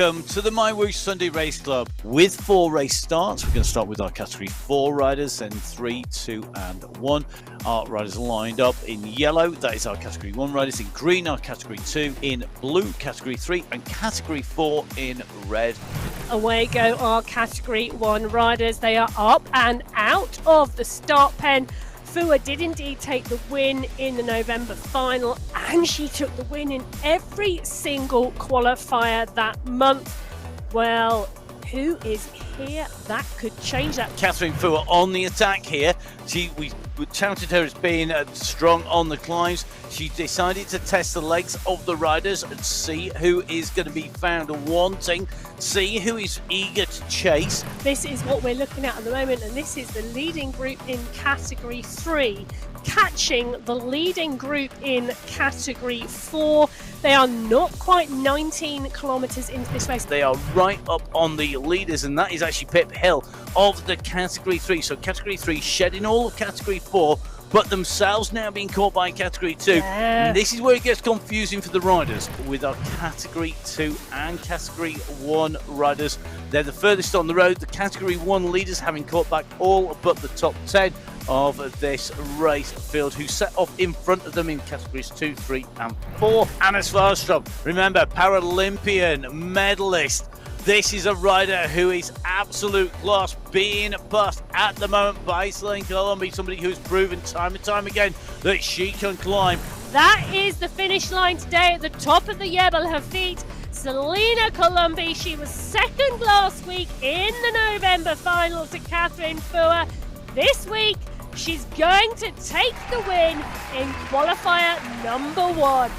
welcome to the MyWhoosh Sunday Race Club. With 4 race starts, we're going to start with our Category 4 riders, then 3, 2 and 1. Our riders lined up in yellow, that is our Category 1 riders. In green, our Category 2. In blue, Category 3. And Category 4 in red. Away go our Category 1 riders. They are up and out of the start pen. Fua did indeed take the win in the November final, and she took the win in every single qualifier that month. Well, who is here? That could change that. Catherine Fua on the attack here. We touted her as being strong on the climbs. She decided to test the legs of the riders and see who is going to be found wanting, see who is eager to chase. This is what we're looking at the moment, and this is the leading group in Category 3, catching the leading group in Category 4. They are not quite 19 kilometres into this race. They are right up on the leaders, and that is actually Pip Hill of the Category 3. So Category 3 shedding all of Category 4, but themselves now being caught by Category 2. Yeah. And this is where it gets confusing for the riders with our Category 2 and Category 1 riders. They're the furthest on the road. The Category 1 leaders having caught back all but the top 10 of this race field, who set off in front of them in Categories 2, 3 and 4. Anna Svarström, remember, Paralympian medalist. This is a rider who is absolute class, being bussed at the moment by Selene Colombi, somebody who's proven time and time again that she can climb. That is the finish line today at the top of the Jebel Hafid. Selena Colombi, she was second last week in the November final to Catherine Fua. This week, she's going to take the win in qualifier number 1.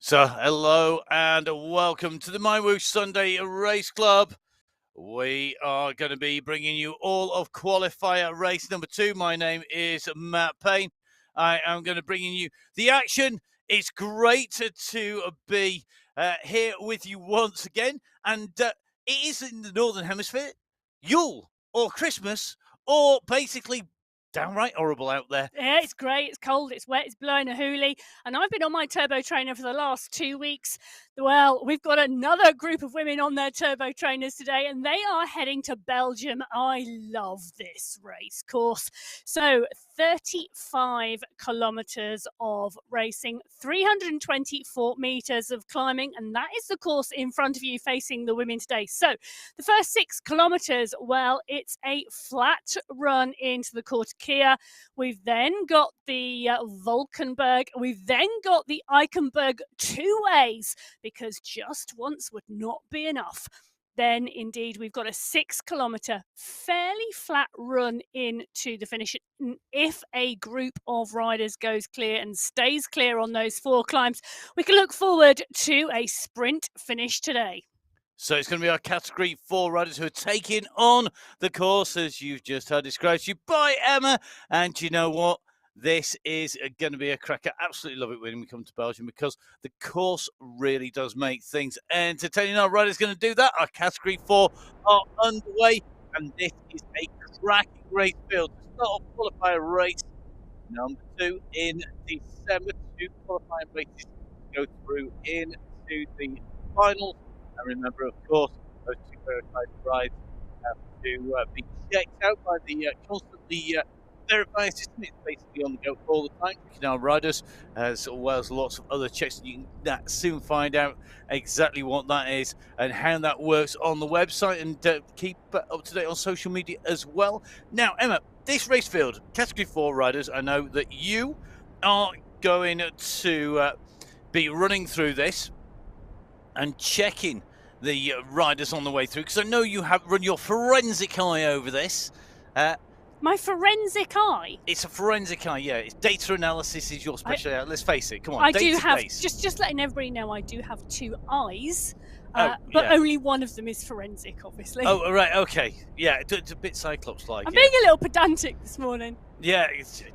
So hello and welcome to the MyWhoosh Sunday Race Club. We are going to be bringing you all of qualifier race number 2. My name is Matt Payne. I am going to bring you the action. It's great to be here with you once again. And it is in the Northern Hemisphere, Yule or Christmas, or basically downright horrible out there. Yeah, it's great, it's cold, it's wet, it's blowing a hoolie, and I've been on my turbo trainer for the last 2 weeks. Well, we've got another group of women on their turbo trainers today, and they are heading to Belgium. I love this race course. So 35 kilometres of racing, 324 metres of climbing, and that is the course in front of you facing the women today. So the first 6 kilometres, well, it's a flat run into the Kortekeer. We've then got the Valkenburg. We've then got the Eichenberg 2As, because just once would not be enough. Then, indeed, we've got a 6 kilometre, fairly flat run into the finish. If a group of riders goes clear and stays clear on those 4 climbs, we can look forward to a sprint finish today. So it's going to be our Category 4 riders who are taking on the course, as you've just heard described to you by Emma. And you know what? This is going to be a cracker. Absolutely love it when we come to Belgium, because the course really does make things entertaining. Our riders going to do that. Our Category 4 are underway, and this is a cracking race field. To start off qualifier race number 2 in December. 2 qualifying races go through into the finals. And remember, of course, those 2 verified rides have to be checked out by the constantly verifying system. It's basically on the go all the time, checking our riders, as well as lots of other checks. You can soon find out exactly what that is and how that works on the website, and keep up to date on social media as well. Now, Emma, this race field, Category 4 riders, I know that you are going to be running through this and checking the riders on the way through, because I know you have run your forensic eye over this. My forensic eye? It's a forensic eye, yeah. It's data analysis is your specialty. Let's face it, come on. I do have, just letting everybody know, I do have 2 eyes. But only one of them is forensic, obviously. Oh, right, okay. Yeah, it's a bit Cyclops-like. I'm being a little pedantic this morning. Yeah,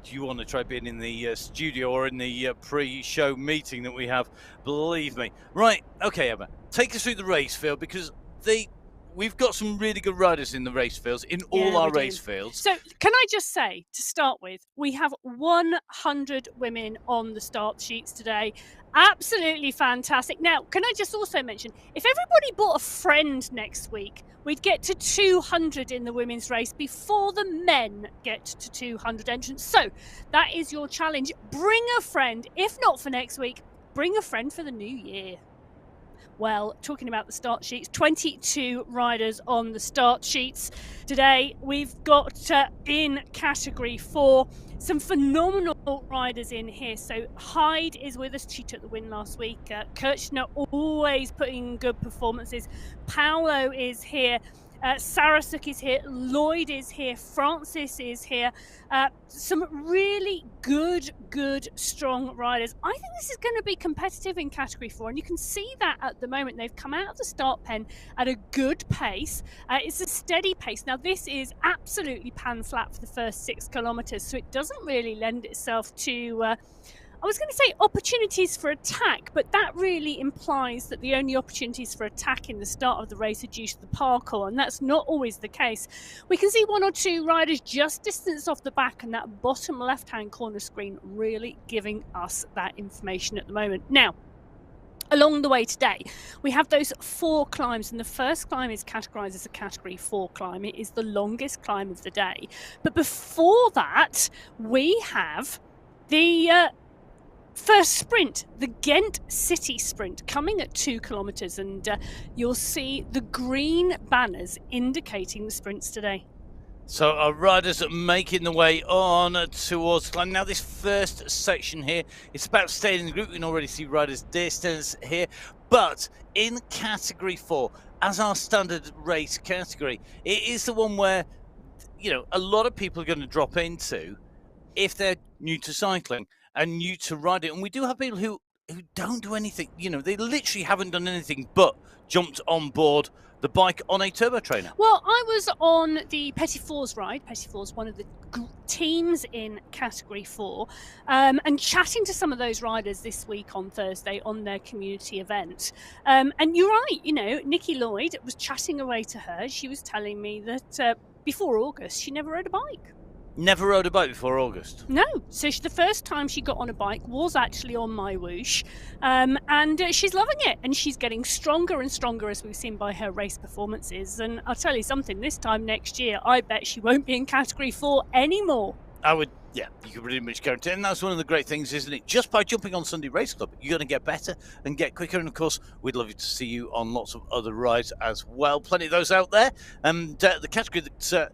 do you want to try being in the studio or in the pre-show meeting that we have? Believe me. Right, okay, Emma, take us through the race field, because we've got some really good riders in the race fields, in all our race fields. So can I just say, to start with, we have 100 women on the start sheets today. Absolutely fantastic. Now, can I just also mention, if everybody bought a friend next week, we'd get to 200 in the women's race before the men get to 200 entrants. So that is your challenge. Bring a friend. If not for next week, bring a friend for the new year. Well, talking about the start sheets, 22 riders on the start sheets today. We've got in Category 4 some phenomenal riders in here. So Hyde is with us. She took the win last week. Kirchner always putting good performances. Paolo is here. Sarasuk is here, Lloyd is here, Francis is here. Some really good, strong riders. I think this is going to be competitive in Category 4, and you can see that at the moment. They've come out of the start pen at a good pace. It's a steady pace. Now, this is absolutely pan flat for the first 6 kilometres, so it doesn't really lend itself to... I was going to say opportunities for attack, but that really implies that the only opportunities for attack in the start of the race are due to the parkour, and that's not always the case. We can see 1 or 2 riders just distance off the back, and that bottom left-hand corner screen really giving us that information at the moment. Now, along the way today, we have those 4 climbs, and the first climb is categorised as a Category 4 climb. It is the longest climb of the day. But before that, we have the... first sprint, the Ghent City Sprint, coming at 2 kilometres, and you'll see the green banners indicating the sprints today. So our riders are making the way on towards climb. Now this first section here, it's about staying in the group. We can already see riders' distance here. But in Category 4, as our standard race category, it is the one where, you know, a lot of people are going to drop into if they're new to cycling and new to riding. And we do have people who don't do anything. You know, they literally haven't done anything but jumped on board the bike on a turbo trainer. Well, I was on the Petit Fours ride. Petit Fours, one of the teams in Category 4, and chatting to some of those riders this week on Thursday on their community event. And you're right, you know, Nikki Lloyd was chatting away to her. She was telling me that before August, she never rode a bike. Never rode a bike before August? No. So the first time she got on a bike was actually on MyWhoosh, and she's loving it, and she's getting stronger and stronger, as we've seen by her race performances. And I'll tell you something, this time next year, I bet she won't be in Category 4 anymore. I would, yeah, you could pretty much guarantee it. And that's one of the great things, isn't it? Just by jumping on Sunday Race Club, you're going to get better and get quicker. And of course, we'd love you to see you on lots of other rides as well. Plenty of those out there. And the category that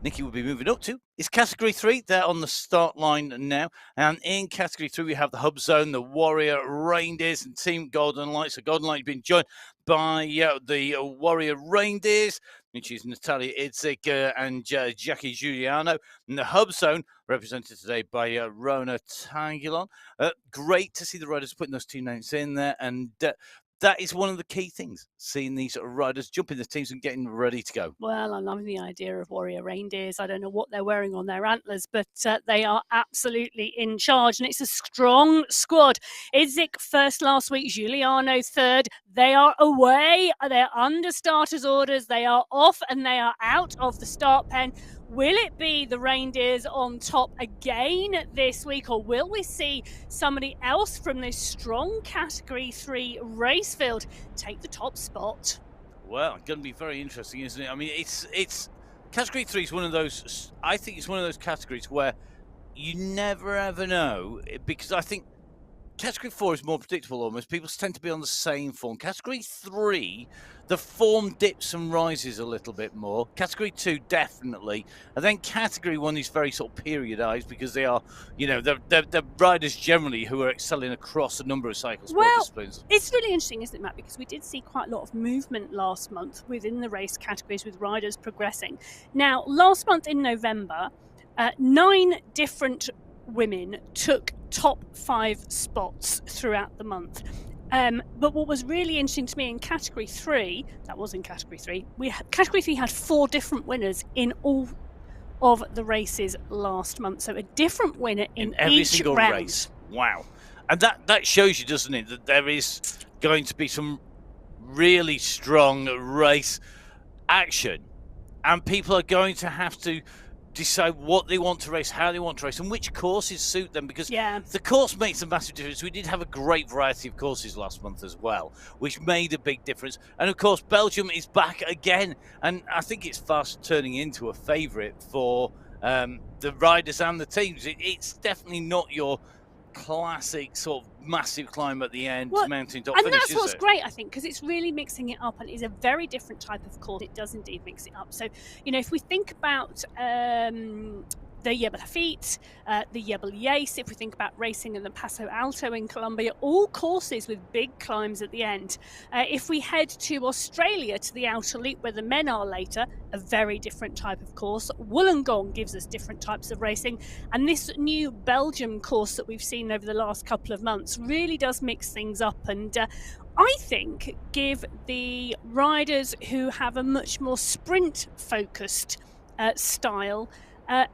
Nikki will be moving up to is Category 3. They're on the start line now. And in Category 3, we have the Hub Zone, the Warrior Reindeers, and Team Golden Light. So Golden Light has been joined by the Warrior Reindeers, which is Natalia Idzik and Jackie Giuliano. And the Hub Zone, represented today by Rona Tangulon. Great to see the riders putting those 2 names in there. And that is one of the key things, seeing these riders jump in the teams and getting ready to go. Well, I love the idea of Warrior Reindeers. I don't know what they're wearing on their antlers, but they are absolutely in charge, and it's a strong squad. Idzik first last week, Giuliano third. They are away. They're under starters' orders. They are off, and they are out of the start pen. Will it be the reindeers on top again this week, or will we see somebody else from this strong Category 3 race field take the top spot? Well, it's going to be very interesting, isn't it? I mean, it's Category 3 is one of those, I think it's one of those categories where you never ever know, because I think Category 4 is more predictable almost. People tend to be on the same form. Category 3, the form dips and rises a little bit more. Category 2, definitely. And then Category 1 is very sort of periodized because they are, you know, they're riders generally who are excelling across a number of cycle sport disciplines. It's really interesting, isn't it, Matt? Because we did see quite a lot of movement last month within the race categories with riders progressing. Now, last month in November, 9 different women took top 5 spots throughout the month. But what was really interesting to me in Category 3, that was in Category 3, Category 3 had 4 different winners in all of the races last month. So a different winner in every each single round. Race. Wow. And that shows you, doesn't it, that there is going to be some really strong race action. And people are going to have to decide what they want to race, how they want to race, and which courses suit them, because the course makes a massive difference. We did have a great variety of courses last month as well, which made a big difference. And of course, Belgium is back again, and I think it's fast turning into a favourite for the riders and the teams. It's definitely not your classic sort of massive climb at the end, mountaintop finish, and that's what's great, I think, because it's really mixing it up, and it's a very different type of course. It does indeed mix it up. So, you know, if we think about the Jebel Hafit, the Jebel Yace, if we think about racing in the Paso Alto in Colombia, all courses with big climbs at the end. If we head to Australia, to the Outer Loop, where the men are later, a very different type of course. Wollongong gives us different types of racing, and this new Belgium course that we've seen over the last couple of months really does mix things up, and I think give the riders who have a much more sprint focused style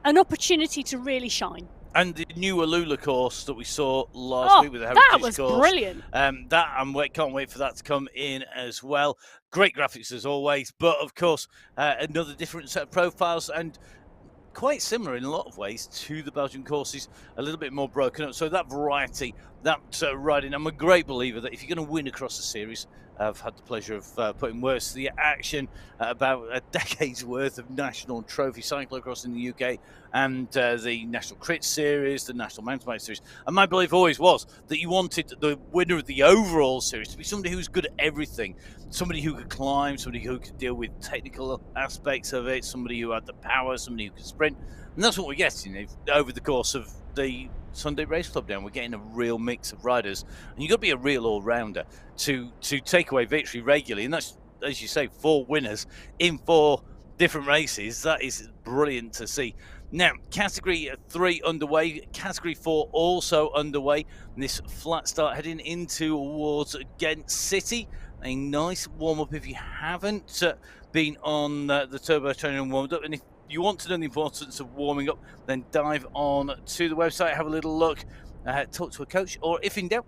an opportunity to really shine. And the new Alula course that we saw last week with the Heritage course. That was brilliant. Can't wait for that to come in as well. Great graphics as always, but of course another different set of profiles, and quite similar in a lot of ways to the Belgian courses, a little bit more broken up. So that variety, that riding, I'm a great believer that if you're going to win across the series, I've had the pleasure of putting words to the action, about a decade's worth of national trophy cyclocross in the UK, and the National Crit Series, the National Mountain Bike Series. And my belief always was that you wanted the winner of the overall series to be somebody who's good at everything, somebody who could climb, somebody who could deal with technical aspects of it, somebody who had the power, somebody who could sprint. And that's what we're getting over the course of the Sunday Race Club down. We're getting a real mix of riders, and you've got to be a real all-rounder to take away victory regularly. And that's, as you say, 4 winners in 4 different races. That is brilliant to see. Now, Category 3 underway, Category 4 also underway. And this flat start heading into towards Ghent City. A nice warm-up if you haven't been on the turbo trainer and warmed up. And if you want to know the importance of warming up, then dive on to the website, have a little look, talk to a coach, or if in doubt,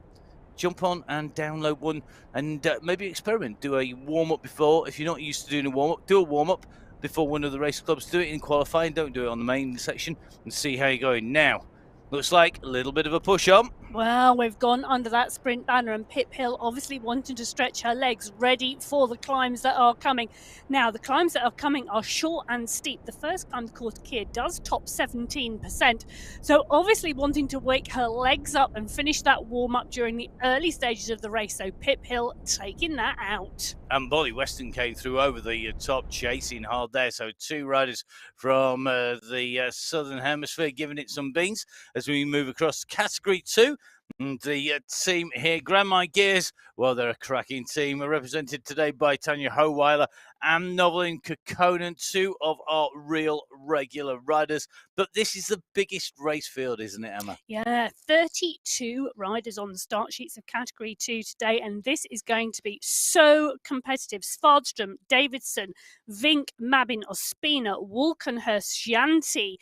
jump on and download one and maybe experiment. Do a warm-up before. If you're not used to doing a warm-up, do a warm-up before one of the race clubs. Do it in qualifying, don't do it on the main section, and see how you're going. Now, looks like a little bit of a push-on. Well, we've gone under that sprint banner, and Pip Hill obviously wanting to stretch her legs, ready for the climbs that are coming. Now, the climbs that are coming are short and steep. The first climb, of course, Kier does top 17%. So obviously wanting to wake her legs up and finish that warm-up during the early stages of the race. So Pip Hill taking that out. And Bolly Weston came through over the top, chasing hard there. So 2 riders from the Southern Hemisphere giving it some beans as we move across Category 2. And the team here, Grandma Gears, well, they're a cracking team, represented today by Tanya Howeiler and Novelin Kekkonen, 2 of our real regular riders. But this is the biggest race field, isn't it, Emma? Yeah, 32 riders on the start sheets of Category 2 today, and this is going to be so competitive. Svardström, Davidson, Vink, Mabin, Ospina, Walkenhurst, Gianti,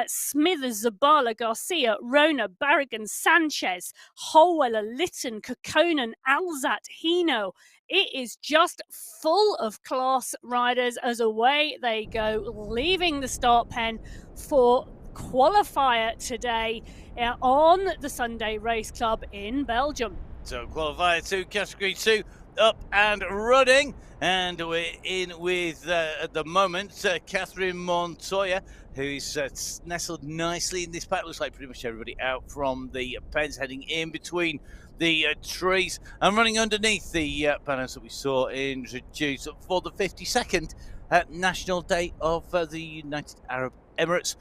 Smithers, Zabala, Garcia, Rona, Barragan, Sanchez. Holweller, Lytton, Kokkonen, Alzat, Hino. It is just full of class riders as away they go, leaving the start pen for qualifier today on the Sunday Race Club in Belgium. So qualifier 2, category 2, up and running, and we're in with at the moment Catherine Montoya, who's nestled nicely in this pack. Looks like pretty much everybody out from the pens, heading in between the trees and running underneath the banners that we saw introduced for the 52nd National Day of the United Arab Emirates,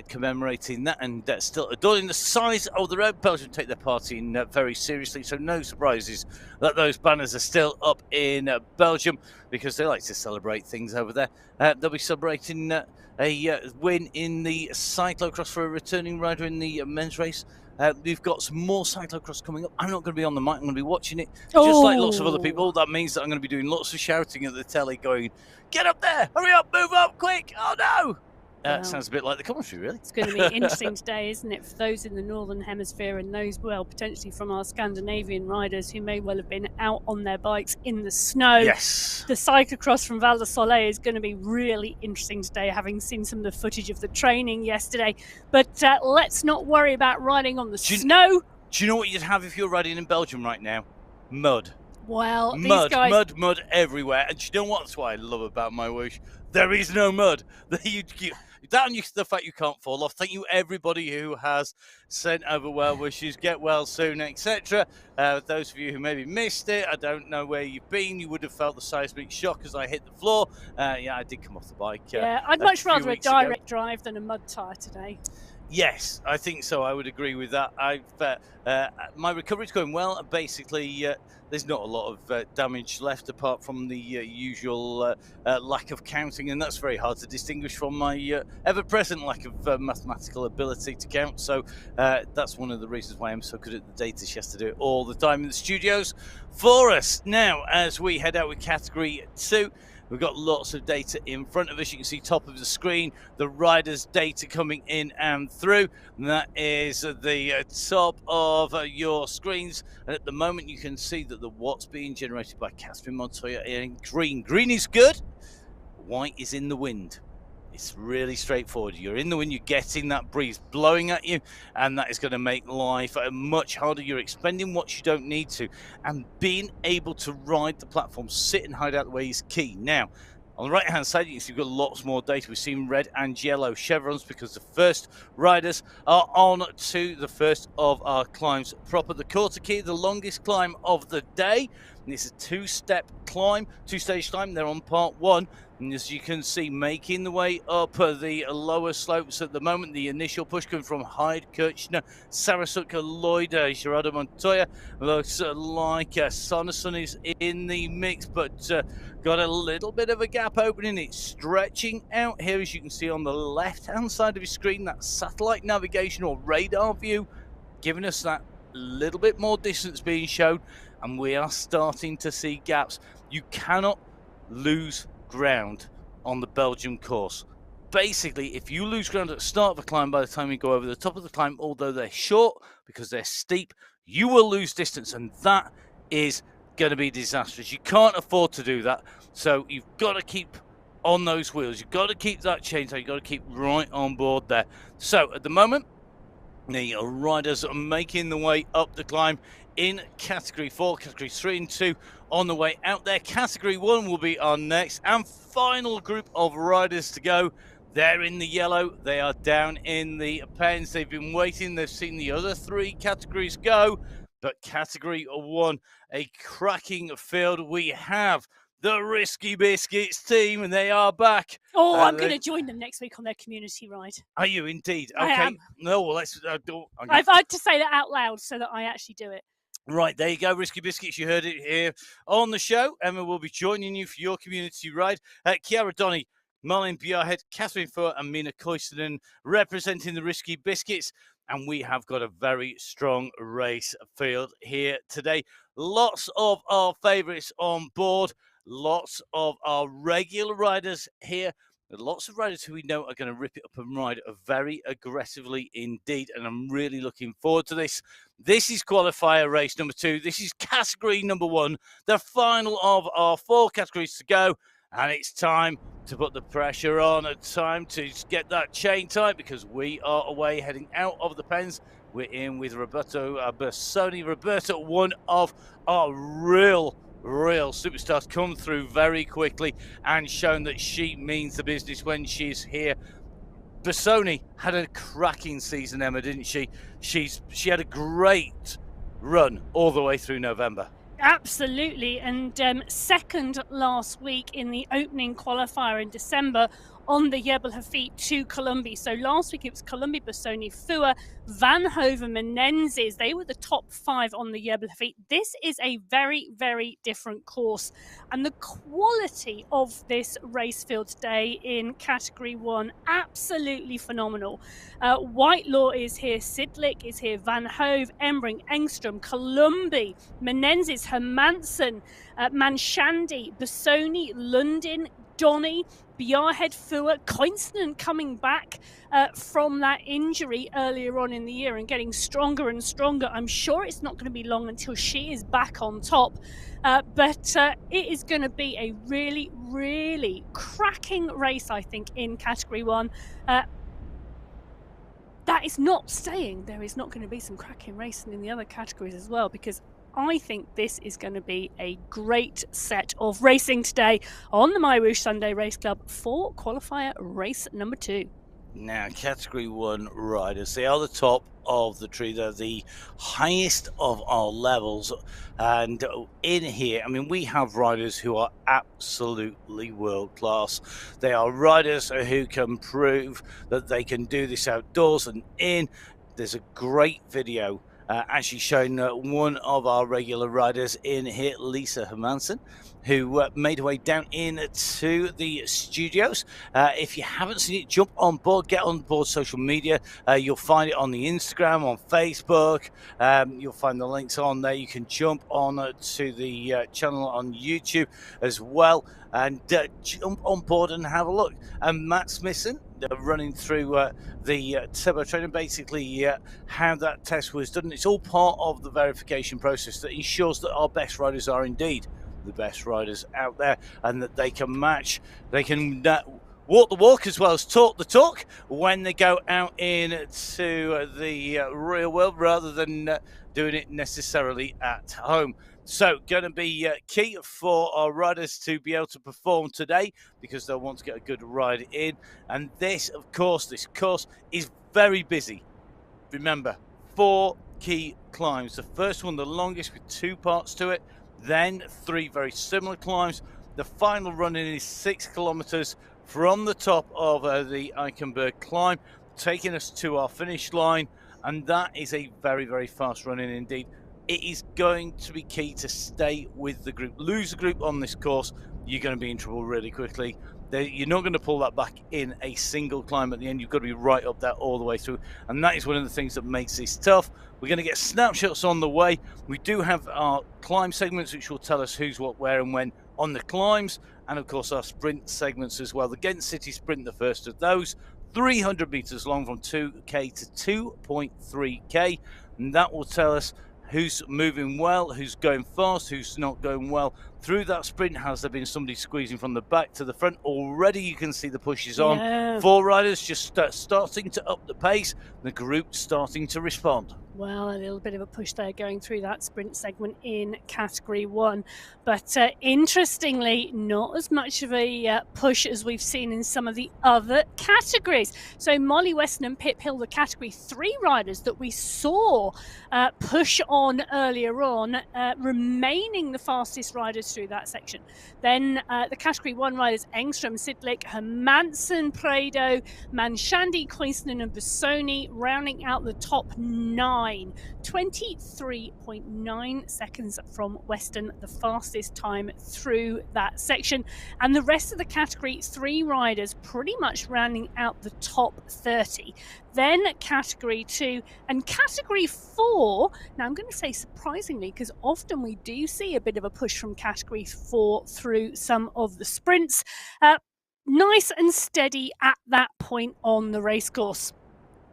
commemorating that and still adorning the size of the road. Belgium take their party in very seriously, so no surprises that those banners are still up in Belgium, because they like to celebrate things over there. They'll be celebrating a win in the cyclocross for a returning rider in the men's race. We've got some more cyclocross coming up. I'm not going to be on the mic. I'm going to be watching it, just like lots of other people. That means that I'm going to be doing lots of shouting at the telly, going, "Get up there! Hurry up! Move up! Quick! Oh no!" Sounds a bit like the commentary, really. It's going to be interesting today, isn't it, for those in the Northern Hemisphere and those, well, potentially from our Scandinavian riders who may well have been out on their bikes in the snow. Yes. The cyclocross from Val de Soleil is going to be really interesting today, having seen some of the footage of the training yesterday. But let's not worry about riding on the snow. Do you know what you'd have if you're riding in Belgium right now? Mud. Well, mud, these guys... mud everywhere. And do you know what? That's what I love about MyWhoosh. There is no mud. That and the fact you can't fall off. Thank you, everybody who has sent over well wishes. Get well soon, etc. Those of you who maybe missed it, I don't know where you've been. You would have felt the seismic shock as I hit the floor. Yeah, I did come off the bike. Yeah, I'd much rather a direct drive than a mud tyre today. Yes, I think so. I would agree with that. My recovery's going well. Basically, there's not a lot of damage left apart from the usual lack of counting, and that's very hard to distinguish from my ever-present lack of mathematical ability to count. So that's one of the reasons why I'm so good at the data. She has to do it all the time in the studios for us. Now, as we head out with Category 2, we've got lots of data in front of us. You can see top of the screen, the riders' data coming in and through. And that is the top of your screens. And at the moment, you can see that the what's being generated by Catherine Montoya in green. Green is good. White is in the wind. It's really straightforward. You're in the wind, you're getting that breeze blowing at you, and that is going to make life much harder. You're expending what you don't need to, and being able to ride the platform, sit and hide out the way is key. Now, on the right-hand side, you can see we've got lots more data. We've seen red and yellow chevrons because the first riders are on to the first of our climbs proper. The quarter key, the longest climb of the day. And it's a two-step climb, two-stage climb. They're on part one. And as you can see, making the way up the lower slopes at the moment, the initial push coming from Hyde, Kirchner, Sarasuka, Lloyd, Gerardo Montoya. Looks like Sonasun is in the mix, but got a little bit of a gap opening. It's stretching out here, as you can see on the left-hand side of your screen, that satellite navigation or radar view, giving us that little bit more distance being shown, and we are starting to see gaps. You cannot lose ground on the Belgium course. Basically, if you lose ground at the start of a climb, by the time you go over the top of the climb, although they're short because they're steep, you will lose distance, and that is going to be disastrous. You can't afford to do that, so you've got to keep on those wheels. You've got to keep that chainsaw. You've got to keep right on board there. So at the moment, the riders are making the way up the climb in Category 4, Category 3 and 2 on the way out there. Category 1 will be our next and final group of riders to go. They're in the yellow. They are down in the pens. They've been waiting. They've seen the other three categories go. But Category 1, a cracking field. We have the Risky Biscuits team, and they are back. Oh, I'm going to join them next week on their community ride. Are you indeed? Okay. I am. No, well, let's. I've had to say that out loud so that I actually do it. Right, there you go, Risky Biscuits. You heard it here on the show. Emma will be joining you for your community ride. Chiara Donny, Marlene Bjarhead, Catherine Fuhr, and Mina Koistonen representing the Risky Biscuits. And we have got a very strong race field here today. Lots of our favourites on board. Lots of our regular riders here. There are lots of riders who we know are going to rip it up and ride very aggressively indeed, and I'm really looking forward to this. This is qualifier race number 2. This is category number 1, the final of our 4 categories to go, and it's time to put the pressure on, and time to get that chain tight, because we are away heading out of the pens. We're in with Roberto Bersoni. Roberto, one of our real superstars, come through very quickly and shown that she means the business when she's here. Bersoni had a cracking season, Emma, didn't she? She had a great run all the way through November. Absolutely, and second last week in the opening qualifier in December on the Jebel Hafit to Colombia. So last week it was Colombia, Bersoni, Fua, Van Hoven, Menezes. They were the top 5 on the Jebel Hafit. This is a very, very different course. And the quality of this race field today in Category 1, absolutely phenomenal. Whitelaw is here, Sidlik is here, Van Hove, Embring, Engstrom, Colombia, Menezes, Hermansen, Manshandi, Bersoni, Lundin, Donny, Bjarhead, Fua, Koinstinen coming back from that injury earlier on in the year and getting stronger and stronger. I'm sure it's not going to be long until she is back on top, but it is going to be a really, really cracking race, I think, in Category 1. That is not saying there is not going to be some cracking racing in the other categories as well, because I think this is going to be a great set of racing today on the MyWhoosh Sunday Race Club for qualifier race number 2. Now, Category 1 riders, they are the top of the tree. They're the highest of our levels. And in here, I mean, we have riders who are absolutely world class. They are riders who can prove that they can do this outdoors and in. There's a great video actually showing one of our regular riders in here, Lisa Hermansen, who made her way down into the studios. If you haven't seen it, jump on board, get on board social media. You'll find it on the Instagram, on Facebook. You'll find the links on there. You can jump on to the channel on YouTube as well, and jump on board and have a look. And Matt Smithson running through the turbo training, basically how that test was done. It's all part of the verification process that ensures that our best riders are indeed the best riders out there, and that they can match, they can walk the walk as well as talk the talk when they go out into the real world, rather than doing it necessarily at home. So going to be key for our riders to be able to perform today, because they'll want to get a good ride in. And this, of course, this course is very busy. Remember, 4 key climbs. The first one, the longest, with 2 parts to it. Then 3 very similar climbs. The final run-in is 6 kilometers from the top of the Eichenberg climb, taking us to our finish line. And that is a very, very fast run-in indeed. It is going to be key to stay with the group. Lose the group on this course, you're going to be in trouble really quickly. You're not going to pull that back in a single climb at the end. You've got to be right up there all the way through. And that is one of the things that makes this tough. We're going to get snapshots on the way. We do have our climb segments, which will tell us who's what, where and when on the climbs. And of course, our sprint segments as well. The Ghent City Sprint, the first of those, 300 meters long from 2K to 2.3K. And that will tell us who's moving well, who's going fast, who's not going well through that sprint. Has there been somebody squeezing from the back to the front? Already you can see the pushes on. Yeah. 4 riders just starting to up the pace, the group starting to respond. Well, a little bit of a push there going through that sprint segment in Category 1. But interestingly, not as much of a push as we've seen in some of the other categories. So Molly Weston and Pip Hill, the Category 3 riders that we saw push on earlier on, remaining the fastest riders through that section. Then the Category 1 riders, Engstrom, Sidlik, Hermansen, Prado, Manshandi, Koinstinen and Bersoni, rounding out the top 9. 23.9 seconds from Weston, the fastest time through that section. And the rest of the Category 3 riders pretty much rounding out the top 30. Then Category 2 and Category 4. Now I'm going to say surprisingly, because often we do see a bit of a push from Category 4 through some of the sprints. nice and steady at that point on the racecourse.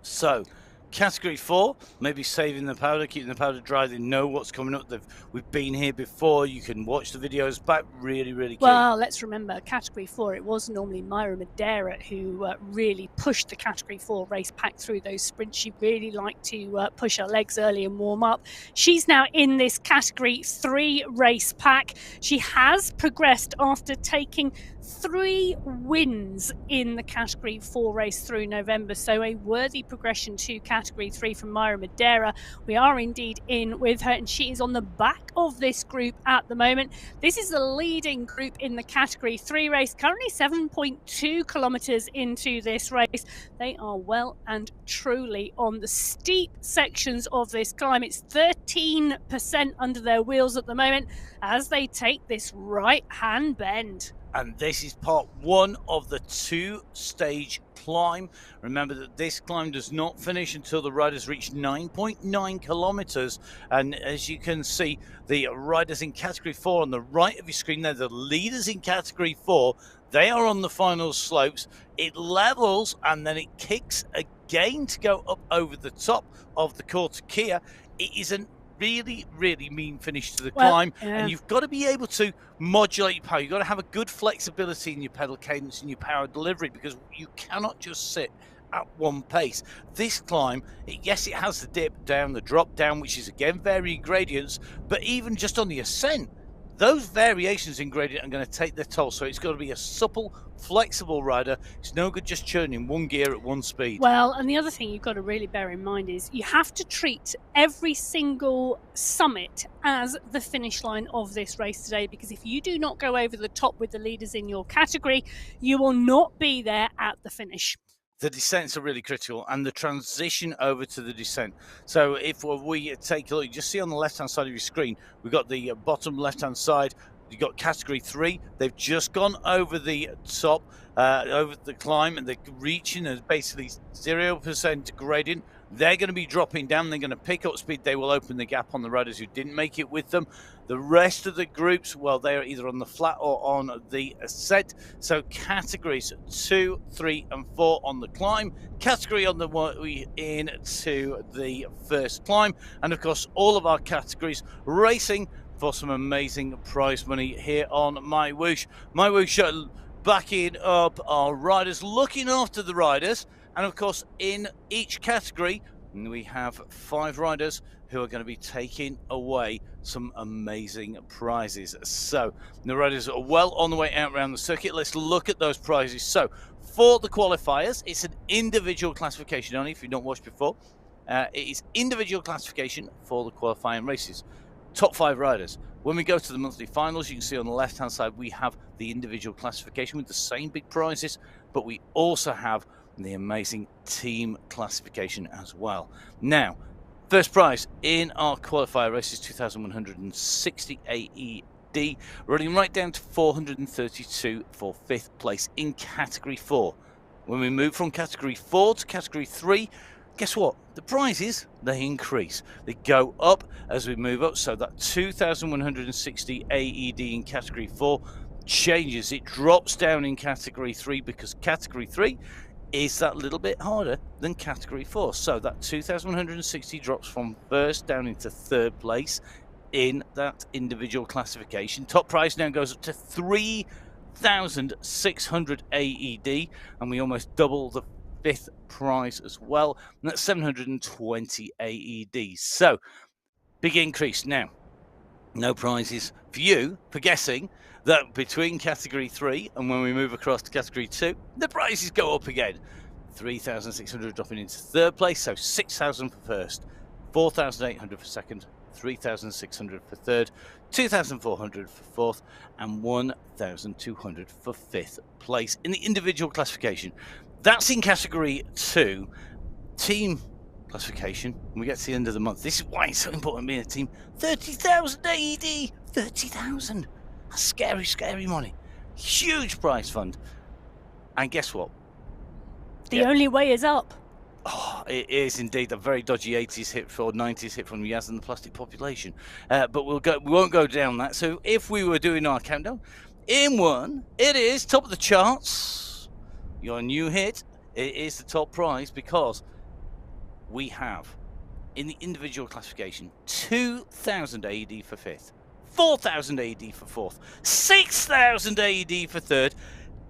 So, Category 4, maybe saving the powder, keeping the powder dry. They know what's coming up. We've been here before. You can watch the videos back. Really, really key. Well, let's remember, Category 4, it was normally Myra Madeira who really pushed the Category 4 race pack through those sprints. She really liked to push her legs early and warm up. She's now in this Category 3 race pack. She has progressed after taking 3 wins in the Category 4 race through November, so a worthy progression to Category 3 from Myra Madeira. We are indeed in with her, and she is on the back of this group at the moment. This is the leading group in the Category 3 race, currently 7.2 kilometres into this race. They are well and truly on the steep sections of this climb. It's 13% under their wheels at the moment as they take this right-hand bend. And this is part 1 of the 2-stage climb. Remember that this climb does not finish until the riders reach 9.9 kilometers. And as you can see, the riders in Category 4 on the right of your screen, they're the leaders in Category 4. They are on the final slopes. It levels and then it kicks again to go up over the top of the Cortakia. It is a really, really mean finish to the climb, and you've got to be able to modulate your power. You've got to have a good flexibility in your pedal cadence and your power delivery, because you cannot just sit at one pace. This climb, yes, it has the dip down, the drop down, which is again varying gradients, but even just on the ascent, those variations in gradient are going to take their toll. So it's got to be a supple, flexible rider. It's no good just churning one gear at one speed. Well, and the other thing you've got to really bear in mind is you have to treat every single summit as the finish line of this race today, because if you do not go over the top with the leaders in your category, you will not be there at the finish. The descents are really critical, and the transition over to the descent. So if we take a look, you just see on the left-hand side of your screen, we've got the bottom left-hand side. You've got Category 3. They've just gone over the top, over the climb, and they're reaching a basically 0% gradient. They're going to be dropping down. They're going to pick up speed. They will open the gap on the riders who didn't make it with them. The rest of the groups, well, they are either on the flat or on the ascent. So categories 2, 3, and 4 on the climb. Category on the way into the first climb. And of course, all of our categories racing for some amazing prize money here on MyWhoosh. MyWhoosh backing up our riders, looking after the riders. And of course, in each category, we have 5 riders who are going to be taking away some amazing prizes. So the riders are well on the way out around the circuit. Let's look at those prizes. So for the qualifiers, it's an individual classification only. If you've not watched before, it is individual classification for the qualifying races. Top 5 riders. When we go to the monthly finals, you can see on the left-hand side, we have the individual classification with the same big prizes, but we also have the amazing team classification as well. Now, first prize in our qualifier race is 2,160 AED, running right down to 432 for 5th place in Category 4. When we move from Category 4 to Category 3, guess what? The prizes, they increase. They go up as we move up, so that 2,160 AED in Category 4 changes. It drops down in Category 3 because Category 3 is that little bit harder than Category 4. So that 2,160 drops from 1st down into 3rd place in that individual classification. Top prize now goes up to 3,600 AED, and we almost double the 5th prize as well, and that's 720 AED. So big increase. Now, no prizes for you for guessing that between Category 3 and when we move across to Category 2, the prizes go up again. 3,600 dropping into 3rd place, so 6,000 for 1st, 4,800 for 2nd, 3,600 for 3rd, 2,400 for 4th, and 1,200 for 5th place in the individual classification. That's in Category 2. Team classification, when we get to the end of the month, this is why it's so important being a team. 30,000 AED! 30,000! That's scary, scary money. Huge prize fund. And guess what? The only way is up. Oh, it is indeed a very dodgy 80s hit or 90s hit from Yaz and the plastic population. But we won't go down that. So if we were doing our countdown, in 1, it is top of the charts. your new hit. It is the top prize because we have, in the individual classification, 2,000 AED for 5th, 4,000 AED for 4th, 6,000 AED for 3rd,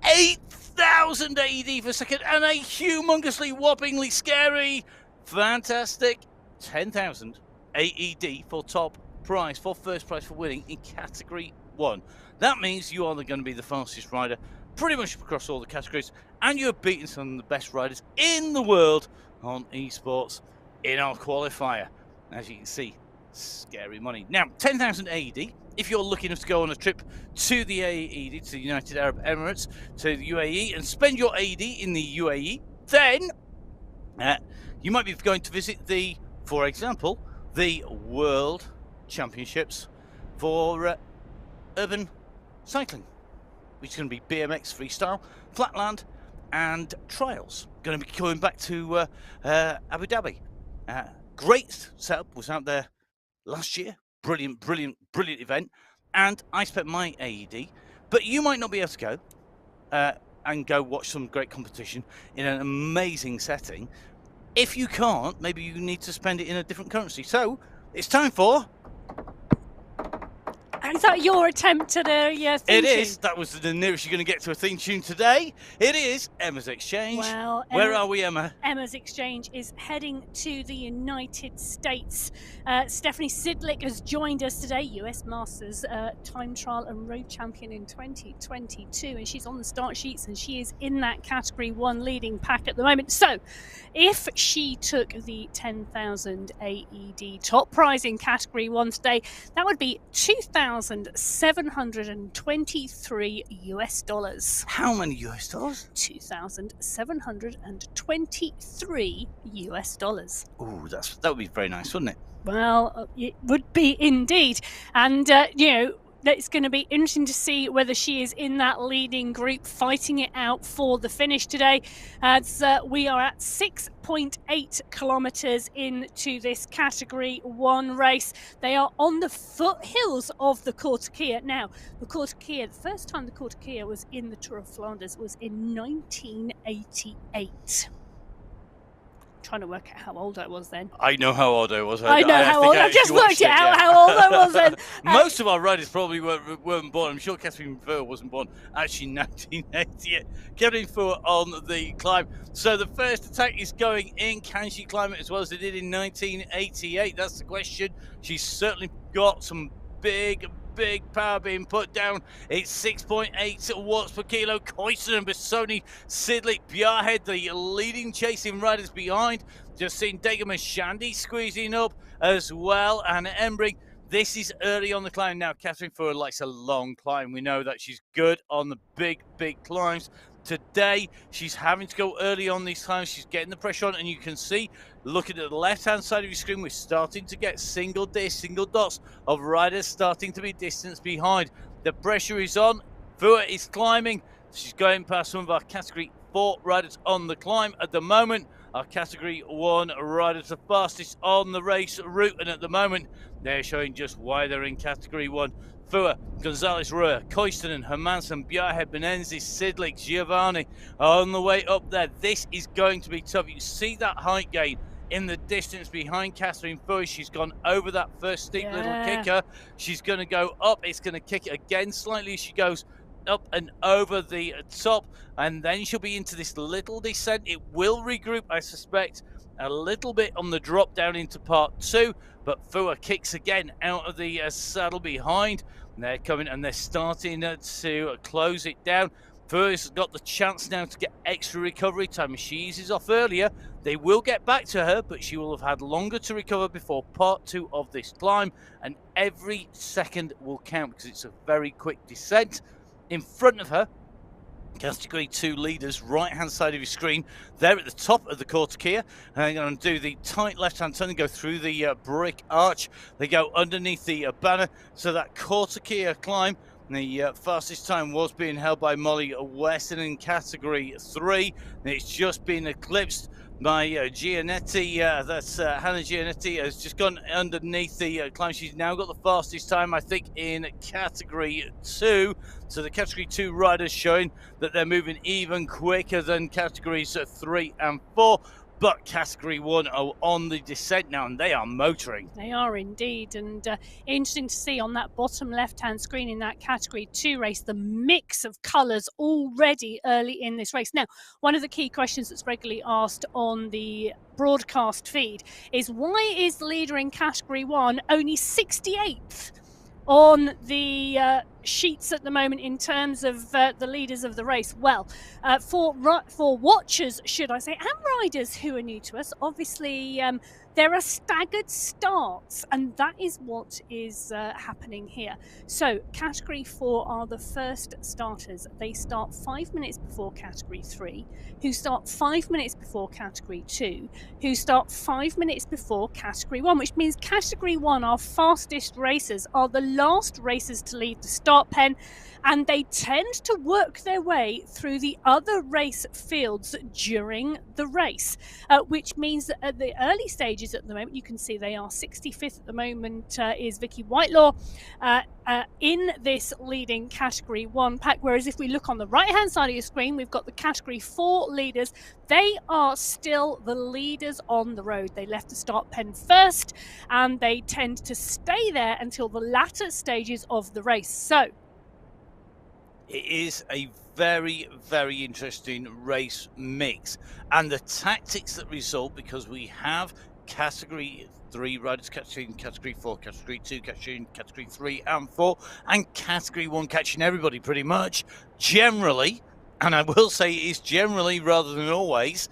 8,000 AED for 2nd, and a humongously, whoppingly scary, fantastic 10,000 AED for top prize, for first prize for winning in Category 1. That means you are going to be the fastest rider pretty much across all the categories, and you're beating some of the best riders in the world on esports in our qualifier. As you can see, scary money. Now, 10,000 AED. If you're lucky enough to go on a trip to the AED, to the United Arab Emirates, to the UAE, and spend your AED in the UAE, then you might be going to visit for example, the World Championships for urban cycling, which is going to be BMX freestyle, flatland, and trials. Going to be going back to Abu Dhabi. Great setup, was out there last year. Brilliant event. And I spent my AED, but you might not be able to go and go watch some great competition in an amazing setting. If you can't, maybe you need to spend it in a different currency. So it's time for... Is that your attempt at a theme It tune? is. That was the nearest you're going to get to a theme tune today. It is Emma's Exchange. Well, where are we, Emma? Emma's Exchange is heading to the United States. Stephanie Sidlick has joined us today, US Masters time trial and road champion in 2022, and she's on the start sheets and she is in that Category 1 leading pack at the moment. So if she took the 10,000 AED top prize in Category 1 today, that would be $2,723 US. How many US dollars? $2,723 US. Oh, that would be very nice, wouldn't it? Well, it would be indeed. And, it's going to be interesting to see whether she is in that leading group fighting it out for the finish today, as we are at 6.8 kilometres into this Category 1 race. They are on the foothills of the Kortekeer. Now, the Kortekeer, the first time the Kortekeer was in the Tour of Flanders was in 1988. Trying to work out how old I was then. I know how old I was. I know how old. I just worked it out how old I was then. Most of our riders probably weren't born. I'm sure Catherine Furr wasn't born actually in 1988. Catherine Furr on the climb. So the first attack is going in. Can she climb it as well as they did in 1988? That's the question. She's certainly got some big power being put down. It's 6.8 watts per kilo. Koisten and Bassoni, Sidlick, Bjarhead, the leading chasing riders behind. Just seen Degum and Shandy squeezing up as well, and Embring. This is early on the climb now. Catherine Furr likes a long climb. We know that she's good on the big climbs. Today, she's having to go early on these climbs. She's getting the pressure on, and you can see, looking at the left-hand side of your screen, we're starting to get single dots of riders starting to be distance behind. The pressure is on. Furr is climbing. She's going past some of our Category 4 riders on the climb at the moment. Our Category 1 riders are fastest on the race route, and at the moment, they're showing just why they're in Category 1. Furr, Gonzalez Ruhr, Koistinen, Hermansen, Bjarhead, Benenzi, Sidlick, Giovanni on the way up there. This is going to be tough. You see that height gain in the distance behind Catherine Furr. She's gone over that first steep little kicker. She's going to go up. It's going to kick it again slightly as she goes up and over the top, and then she'll be into this little descent. It will regroup, I suspect, a little bit on the drop down into part 2, but Furr kicks again out of the saddle behind. They're coming and they're starting to close it down. Furr's got the chance now to get extra recovery time. If she eases off earlier, they will get back to her, but she will have had longer to recover before part 2 of this climb, and every second will count because it's a very quick descent. In front of her, Category 2 leaders, right-hand side of your screen. They're at the top of the Kortekeer, and they're going to do the tight left-hand turn and go through the brick arch. They go underneath the banner, so that Kortekeer climb, the fastest time was being held by Molly Weston in Category 3. It's just been eclipsed by Giannetti. That's Hannah Giannetti has just gone underneath the climb. She's now got the fastest time, I think, in Category 2. So the Category 2 riders showing that they're moving even quicker than Categories 3 and 4. But Category 1 are on the descent now, and they are motoring. They are indeed, and interesting to see on that bottom left-hand screen in that Category 2 race, the mix of colours already early in this race. Now, one of the key questions that's regularly asked on the broadcast feed is, why is the leader in Category 1 only 68th on the sheets at the moment in terms of the leaders of the race? Well, for watchers, should I say, and riders who are new to us, obviously there are staggered starts, and that is what is happening here. So Category 4 are the first starters. They start 5 minutes before Category 3, who start 5 minutes before Category 2, who start 5 minutes before Category 1, which means Category 1, our fastest racers, are the last racers to leave the start pen, and they tend to work their way through the other race fields during the race, which means that at the early stages at the moment, you can see they are 65th at the moment, is Vicky Whitelaw in this leading Category 1 pack, whereas if we look on the right hand side of your screen, we've got the Category 4 leaders. They are still the leaders on the road. They left the start pen first, and they tend to stay there until the latter stages of the race. So it is a very, very interesting race mix, and the tactics that result, because we have Category 3 riders catching Category 4, Category 2 catching Category 3 and 4, and Category 1 catching everybody pretty much, generally, and I will say it is generally rather than always.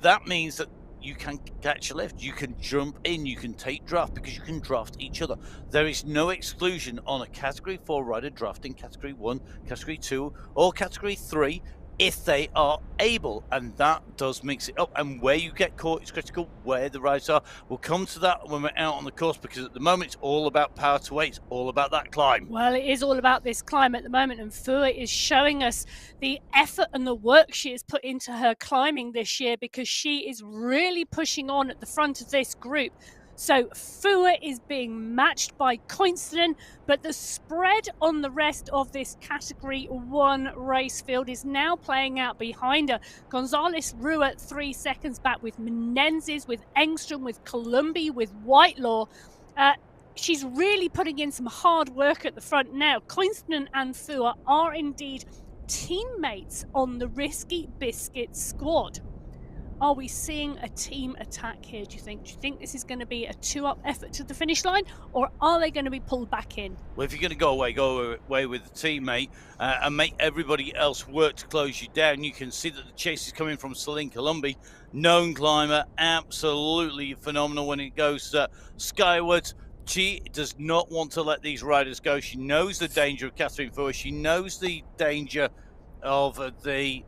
That means that you can catch a lift, you can jump in, you can take draft, because you can draft each other. There is no exclusion on a Category 4 rider drafting Category 1, Category 2 or Category 3 if they are able, and that does mix it up. And where you get caught is critical, where the riders are. We'll come to that when we're out on the course, because at the moment it's all about power to weight. It's all about that climb. Well, it is all about this climb at the moment, and Fua is showing us the effort and the work she has put into her climbing this year, because she is really pushing on at the front of this group. So Fua is being matched by Coincident, but the spread on the rest of this Category 1 race field is now playing out behind her. Gonzalez Rua 3 seconds back, with Menendez, with Engstrom, with Columbi, with Whitelaw. She's really putting in some hard work at the front now. Coincident and Fua are indeed teammates on the Risky Biscuit squad. Are we seeing a team attack here, do you think? Do you think this is going to be a two-up effort to the finish line, or are they going to be pulled back in? Well, if you're going to go away with a teammate and make everybody else work to close you down, you can see that the chase is coming from Celine Columbi, known climber, absolutely phenomenal when it goes skywards. She does not want to let these riders go. She knows the danger of Catherine Fua. She knows the danger of the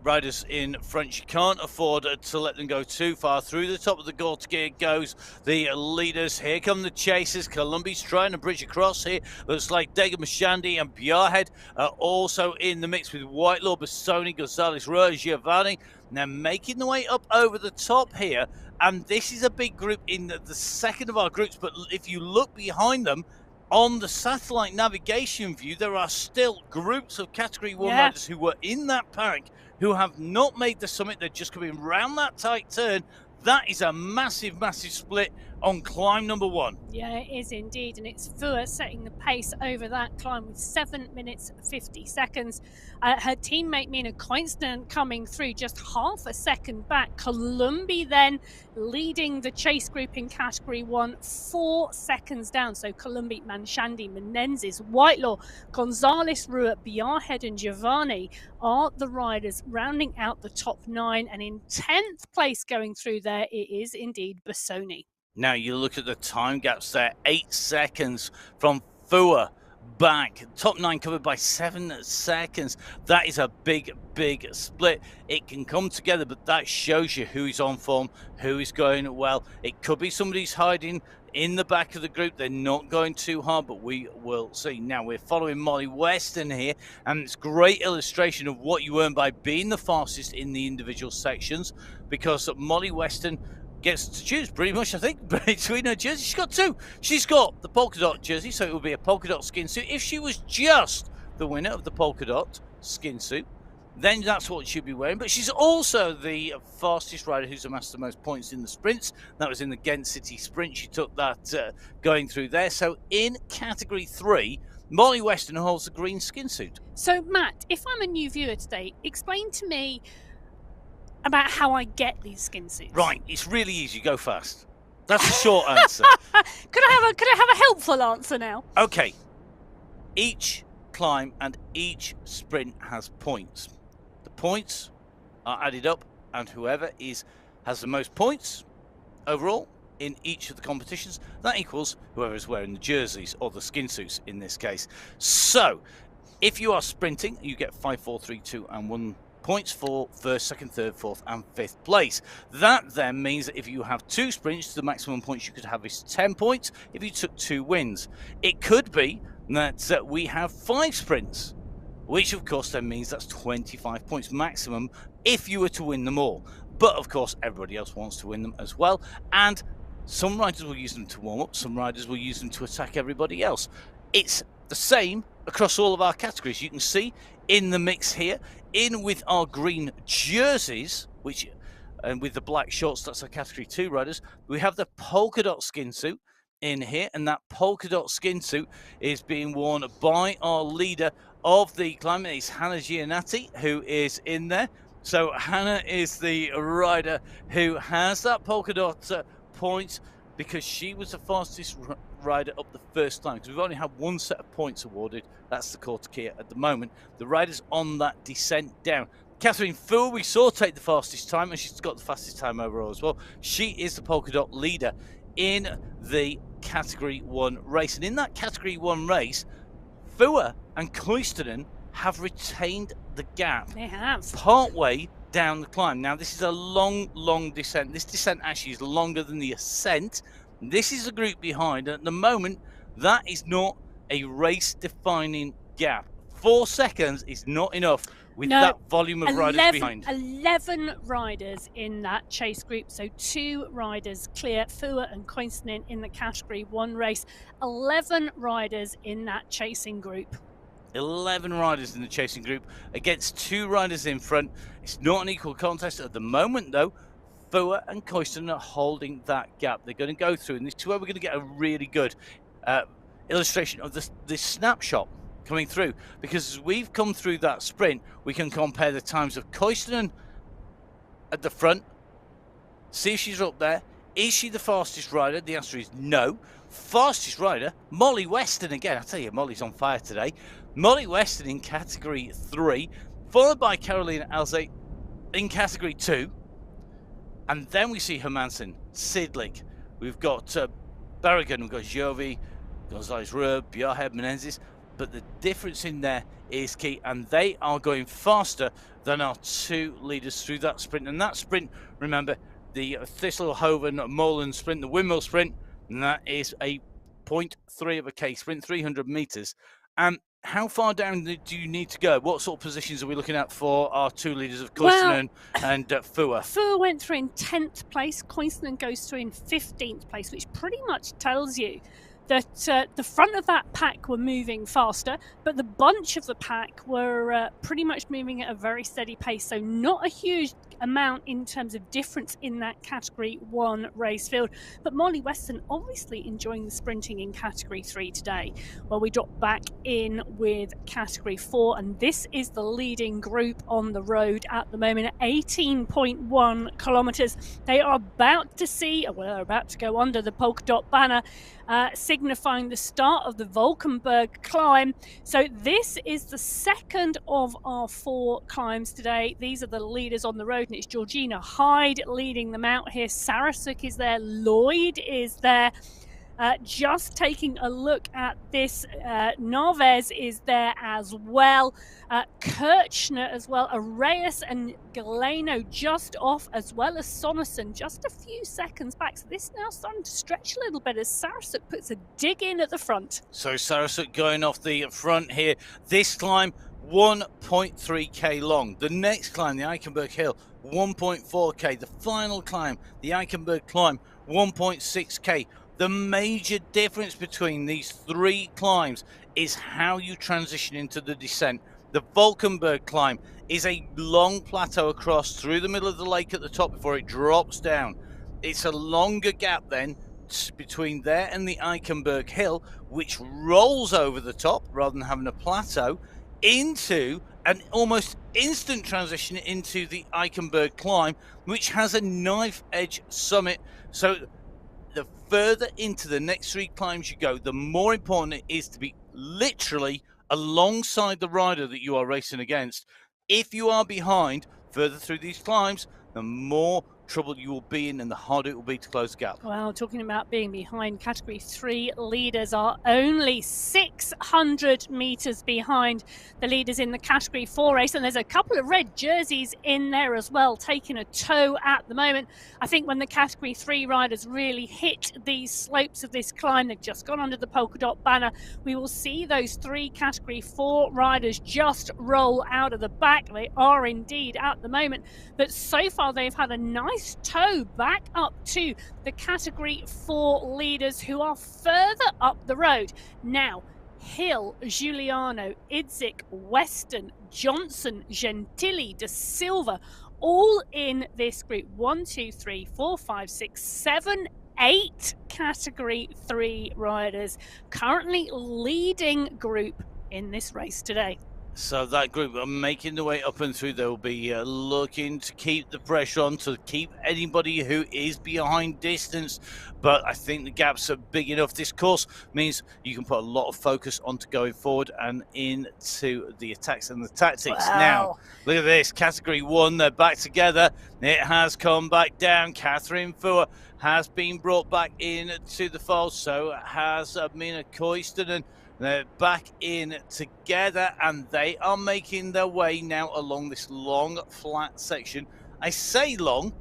riders in front. She can't afford to let them go too far. Through the top of the Gorta gear goes the leaders. Here come the chasers. Columbi's trying to bridge across here. Looks like Dega Mashandi and Bjarhead are also in the mix with Whitelaw, Bassoni, Gonzalez, Rua, Giovanni. Now making the way up over the top here. And this is a big group in the second of our groups. But if you look behind them, on the satellite navigation view, there are still groups of Category 1 riders who were in that pack who have not made the summit. They're just coming round that tight turn. That is a massive, massive split on climb number 1. Yeah, it is indeed, and it's Fua setting the pace over that climb with 7 minutes 50 seconds. Her teammate Mina Coincident coming through just half a second back. Columbi then leading the chase group in Category 1, 4 seconds down. So Columbi, Manshandi, Menendez, Whitelaw, Gonzalez, Rua, Bjarhead and Giovanni are the riders rounding out the top 9, and in 10th place going through there, it is indeed Bassoni. Now you look at the time gaps there, 8 seconds from Fua back. Top 9 covered by 7 seconds. That is a big, big split. It can come together, but that shows you who is on form, who is going well. It could be somebody's hiding in the back of the group. They're not going too hard, but we will see. Now we're following Molly Weston here, and it's a great illustration of what you earn by being the fastest in the individual sections, because Molly Weston gets to choose pretty much, I think, between her jerseys. She's got two. She's got the polka dot jersey, so it will be a polka dot skin suit. If she was just the winner of the polka dot skin suit, then that's what she'll be wearing. But she's also the fastest rider who's amassed the most points in the sprints. That was in the Ghent City Sprint. She took that going through there. So in category 3, Molly Weston holds the green skin suit. So Matt, if I'm a new viewer today, explain to me about how I get these skin suits. Right, it's really easy. Go fast. That's the short answer. Could I have a helpful answer now? Okay. Each climb and each sprint has points. The points are added up, and whoever has the most points overall in each of the competitions, that equals whoever is wearing the jerseys, or the skin suits in this case. So if you are sprinting, you get 5, 4, 3, 2 and 1 points for first, second, third, fourth and fifth place. That then means that if you have 2 sprints, the maximum points you could have is 10 points if you took 2 wins. It could be that we have 5 sprints, which of course then means that's 25 points maximum if you were to win them all. But of course everybody else wants to win them as well, and some riders will use them to warm up, some riders will use them to attack everybody else. It's the same across all of our categories. You can see in the mix here, in with our green jerseys, and with the black shorts, that's our category 2 riders. We have the polka dot skin suit in here, and that polka dot skin suit is being worn by our leader of the climb. It's Hannah Giannatti, who is in there. So Hannah is the rider who has that polka dot points, because she was the fastest rider up the first time, because we've only had 1 set of points awarded. That's the Cortakia at the moment. The riders on that descent down. Catherine Fu, we saw take the fastest time, and she's got the fastest time overall as well. She is the polka dot leader in the category 1 race, and in that category 1 race, Fua and Koistonen have retained the gap. They have. Partway down the climb. Now this is a long descent. This descent actually is longer than the ascent. This is the group behind, and at the moment that is not a race defining gap. 4 seconds is not enough with that volume of riders behind. 11 riders in that chase group, so 2 riders clear Fua and Koistonen in the category 1 race. 11 riders in that chasing group. 11 riders in the chasing group against 2 riders in front. It's not an equal contest at the moment though. Fua and Koistonen are holding that gap. They're going to go through, and this is where we're going to get a really good illustration of this snapshot coming through, because as we've come through that sprint, we can compare the times of Koistonen at the front, see if she's up there. Is she the fastest rider? The answer is no. Fastest rider, Molly Weston again. I tell you, Molly's on fire today. Molly Weston in category 3, followed by Carolina Alze in category 2. And then we see Hermansen, Sidlik. We've got Barragan, we've got Jovi, Gonzalez Rub, Bjarhed, Menezes. But the difference in there is key, and they are going faster than our 2 leaders through that sprint. And that sprint, remember, the Thistlehoven-Molen sprint, the windmill sprint, and that is a 0.3 of a K sprint, 300 meters. How far down do you need to go? What sort of positions are we looking at for our 2 leaders of Koistonen and Fua? Fua went through in 10th place. Koistonen goes through in 15th place, which pretty much tells you that the front of that pack were moving faster, but the bunch of the pack were pretty much moving at a very steady pace. So not a huge amount in terms of difference in that category 1 race field. But Molly Weston obviously enjoying the sprinting in category 3 today. Well, we drop back in with category 4, and this is the leading group on the road at the moment at 18.1 kilometers. They are about to see, well, they're about to go under the polka dot banner, signifying the start of the Valkenburg climb. So this is the second of our 4 climbs today. These are the leaders on the road, and it's Georgina Hyde leading them out here. Sarasuk is there, Lloyd is there. Just taking a look at this, Narvaez is there as well. Kirchner as well. Arrayas and Galeno just off, as well as Sonnerson just a few seconds back. So this now starting to stretch a little bit as Sarasuk puts a dig in at the front. So Sarasuk going off the front here. This climb 1.3k long. The next climb, the Eichenberg Hill, 1.4k. The final climb, the Eichenberg climb, 1.6k. The major difference between these three climbs is how you transition into the descent. The Valkenburg climb is a long plateau across through the middle of the lake at the top before it drops down. It's a longer gap then between there and the Eichenberg Hill, which rolls over the top rather than having a plateau, into an almost instant transition into the Eichenberg climb, which has a knife edge summit. So the further into the next three climbs you go, the more important it is to be literally alongside the rider that you are racing against. If you are behind further through these climbs, the more trouble you will be in and the harder it will be to close the gap. Well, talking about being behind, Category 3 leaders are only 600 metres behind the leaders in the Category 4 race, and there's a couple of red jerseys in there as well, taking a tow at the moment. I think when the Category 3 riders really hit these slopes of this climb, they've just gone under the polka dot banner, we will see those three Category 4 riders just roll out of the back. They are indeed at the moment, but so far they've had a nice tow back up to the Category 4 leaders who are further up the road. Now, Hill, Giuliano, Idzik, Weston, Johnson, Gentili, De Silva, all in this group. 1, 2, 3, 4, 5, 6, 7, 8 Category 3 riders currently leading group in this race today. So that group are making the way up and through. They'll be looking to keep the pressure on, to keep anybody who is behind distance. But I think the gaps are big enough. This course means you can put a lot of focus onto going forward and into the attacks and the tactics. Wow. Now, look at this. Category 1, they're back together. It has come back down. Catherine Fuhr has been brought back into the fold. So has Mina Koistonen. They're back in together and they are making their way now along this long, flat section. I say long,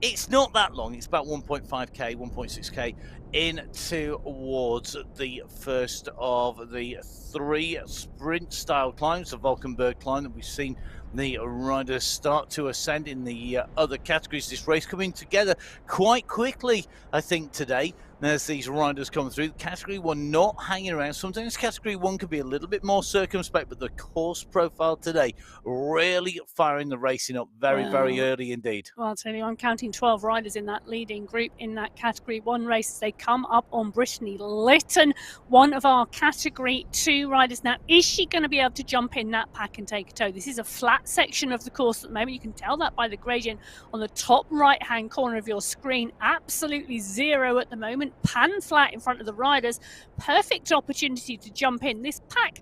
it's not that long. It's about 1.5k, 1.6k in towards the first of the three sprint-style climbs, the Valkenburg climb that we've seen the riders start to ascend in the other categories. This race coming together quite quickly, I think, today. As these riders come through, Category 1 not hanging around. Sometimes Category 1 can be a little bit more circumspect, but the course profile today really firing the racing up very early indeed. Well, I'll tell you, I'm counting 12 riders in that leading group in that Category 1 race. They come up on Brittany Lytton, one of our Category 2 riders. Now, is she going to be able to jump in that pack and take a tow? This is a flat section of the course at the moment. You can tell that by the gradient on the top right-hand corner of your screen. Absolutely zero at the moment. Pan flat in front of the riders. Perfect opportunity to jump in. This pack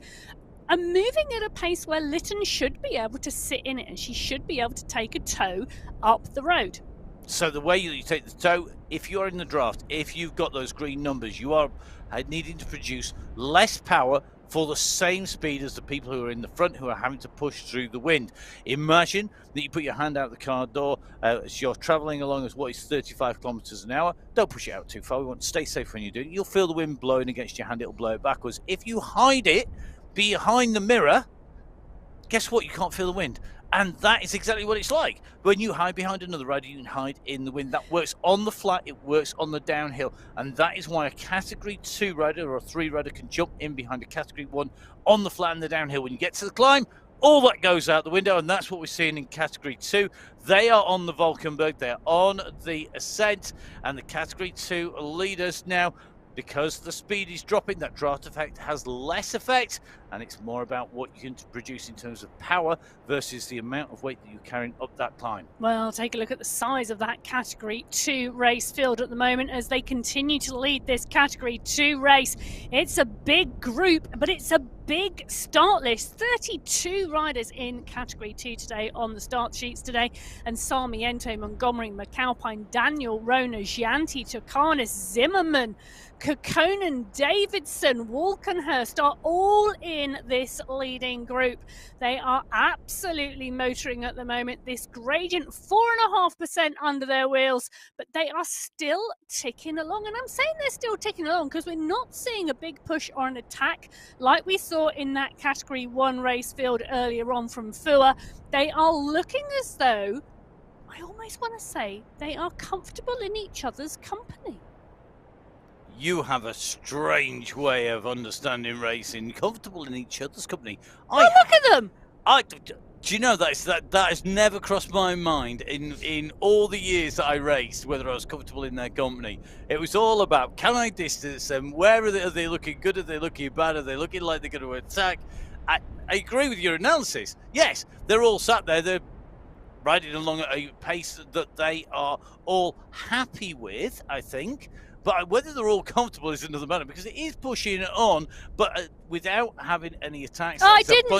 are moving at a pace where Lytton should be able to sit in it and she should be able to take a tow up the road. So the way you take the tow, if you're in the draft, if you've got those green numbers, you are needing to produce less power for the same speed as the people who are in the front who are having to push through the wind. Imagine that you put your hand out the car door as you're traveling along at what is 35 kilometers an hour. Don't push it out too far. We want to stay safe when you do it. You'll feel the wind blowing against your hand. It'll blow it backwards. If you hide it behind the mirror, guess what? You can't feel the wind. And that is exactly what it's like. When you hide behind another rider, you can hide in the wind. That works on the flat, it works on the downhill. And that is why a Category 2 rider or a 3 rider can jump in behind a Category 1 on the flat and the downhill. When you get to the climb, all that goes out the window, and that's what we're seeing in Category 2. They are on the Valkenburg, they're on the ascent, and the Category 2 leaders now, because the speed is dropping, that draft effect has less effect, and it's more about what you can produce in terms of power versus the amount of weight that you're carrying up that climb. Well, take a look at the size of that Category 2 race field at the moment as they continue to lead this Category 2 race. It's a big group, but it's a big start list. 32 riders in Category 2 today on the start sheets today. And Sarmiento, Montgomery, McAlpine, Daniel, Rona, Gianti, Tucanis, Zimmerman, Kekkonen, Davidson, Walkenhurst are all in this leading group. They are absolutely motoring at the moment. This gradient, 4.5% under their wheels, but they are still ticking along. And I'm saying they're still ticking along because we're not seeing a big push or an attack like we saw in that Category 1 race field earlier on from Fua. They are looking as though, I almost want to say, they are comfortable in each other's company. You have a strange way of understanding racing. Comfortable in each other's company. Oh, look at them! Do you know that has never crossed my mind in all the years that I raced, whether I was comfortable in their company. It was all about, can I distance them? Where are they looking good? Are they looking bad? Are they looking like they're going to attack? I agree with your analysis. Yes, they're all sat there. They're riding along at a pace that they are all happy with, I think. But whether they're all comfortable is another matter, because it is pushing it on, but without having any attacks. I didn't.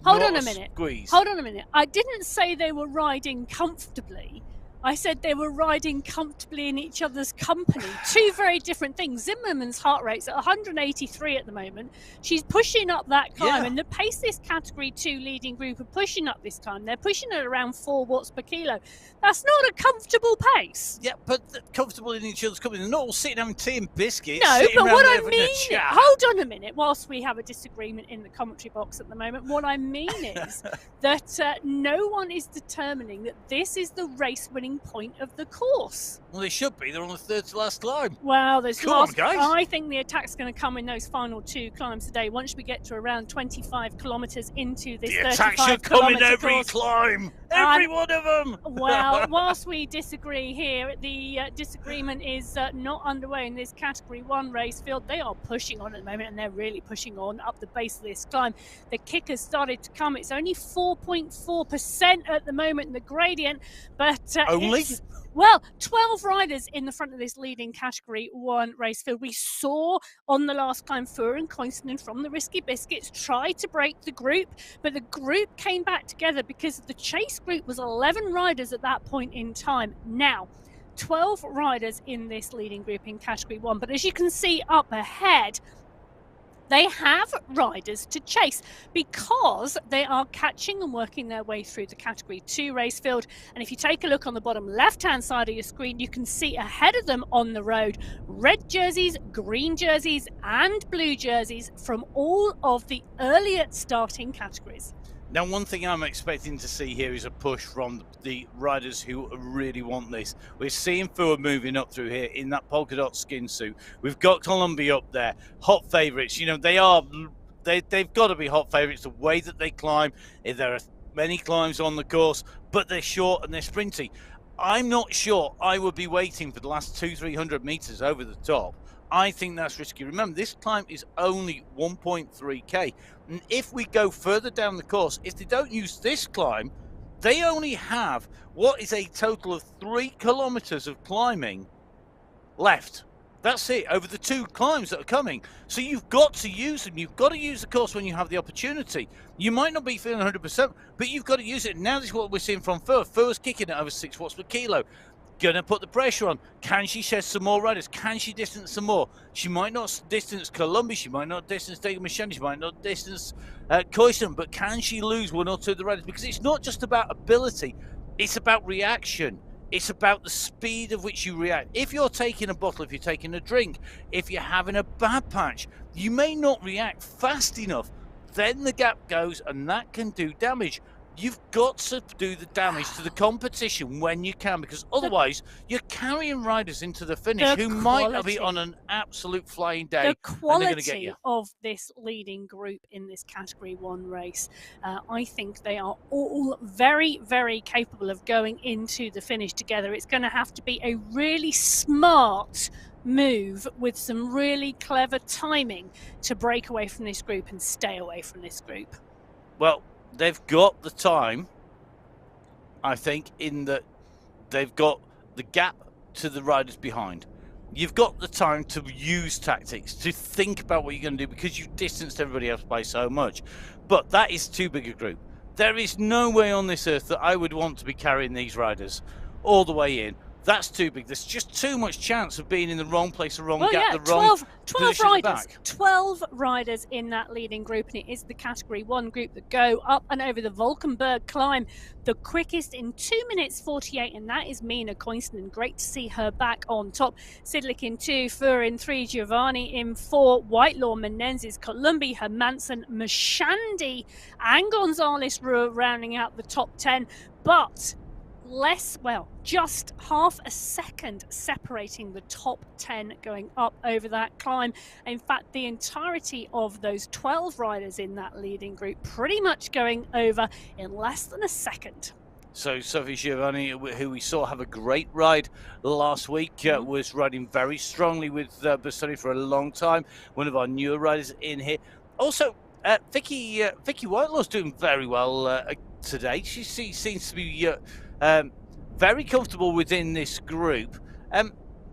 Hold on a minute. Squeeze. Hold on a minute. I didn't say they were riding comfortably. I said they were riding comfortably in each other's company. Two very different things. Zimmerman's heart rate's at 183 at the moment. She's pushing up that climb, and the pace this Category 2 leading group are pushing up this climb, they're pushing at around 4 watts per kilo. That's not a comfortable pace. Yeah, but comfortable in each other's company. They're not all sitting having tea and biscuits. No, but what I mean, hold on a minute, whilst we have a disagreement in the commentary box at the moment, what I mean is that no one is determining that this is the race-winning point of the course. Well, they should be. They're on the third to last climb. Well, there's Come on, guys. I think the attack's going to come in those final 2 climbs today. Once we get to around 25 kilometres into this 35 kilometre course. The attack should come in every climb. Every one of them. Well, whilst we disagree here, the disagreement is not underway in this Category 1 race field. They are pushing on at the moment, and they're really pushing on up the base of this climb. The kick has started to come. It's only 4.4% at the moment in the gradient, but only? Well, 12 riders in the front of this leading Category 1 race field. We saw on the last climb Fua and Koistonen from the Risky Biscuits try to break the group, but the group came back together because the chase group was 11 riders at that point in time. Now, 12 riders in this leading group in Category 1, but as you can see up ahead, they have riders to chase because they are catching and working their way through the Category 2 race field. And if you take a look on the bottom left-hand side of your screen, you can see ahead of them on the road red jerseys, green jerseys and blue jerseys from all of the earlier starting categories. Now, one thing I'm expecting to see here is a push from the riders who really want this. We're seeing Fua moving up through here in that polka dot skin suit. We've got Columbia up there, hot favourites. You know, they've got to be hot favourites. The way that they climb, there are many climbs on the course, but they're short and they're sprinty. I'm not sure I would be waiting for the last 200-300 metres over the top. I think that's risky. Remember, this climb is only 1.3k. And if we go further down the course, if they don't use this climb, they only have what is a total of 3 kilometres of climbing left. That's it, over the 2 climbs that are coming. So you've got to use them. You've got to use the course when you have the opportunity. You might not be feeling 100%, but you've got to use it. Now this is what we're seeing from Fua. Fua's kicking at over 6 watts per kilo. Gonna put the pressure on. Can she shed some more riders? Can she distance some more? She might not distance Columbia, she might not distance Dagan Machani, she might not distance Koistonen, but can she lose 1 or 2 of the riders? Because it's not just about ability, it's about reaction. It's about the speed of which you react. If you're taking a bottle, if you're taking a drink, if you're having a bad patch, you may not react fast enough. Then the gap goes and that can do damage. You've got to do the damage to the competition when you can, because otherwise you're carrying riders into the finish who might be on an absolute flying day. The quality of this leading group in this Category 1 race, I think they are all very, very capable of going into the finish together. It's going to have to be a really smart move with some really clever timing to break away from this group and stay away from this group. Well, they've got the time, I think, in that they've got the gap to the riders behind. you've got the time to use tactics, to think about what you're going to do, because you've distanced everybody else by so much. But that is too big a group. There is no way on this earth that I would want to be carrying these riders all the way in. That's too big. There's just too much chance of being in the wrong place, the wrong gap, the wrong 12 riders. 12 riders in that leading group, and it is the Category 1 group that go up and over the Valkenburg climb. The quickest in 2 minutes 48, and that is Mina Koinsten. Great to see her back on top. Sidlik in 2, Fur in 3, Giovanni in 4, Whitelaw, Menendez, Columbi, Hermansen, Mashandi, and Gonzalez rounding out the top 10. But just half a second separating the top 10 going up over that climb. In fact, the entirety of those 12 riders in that leading group pretty much going over in less than a second. So Sophie Giovanni, who we saw have a great ride last week, was riding very strongly with Bastoni for a long time. One of our newer riders in here. Also, Vicky Whitelaw's doing very well today. She seems to be very comfortable within this group.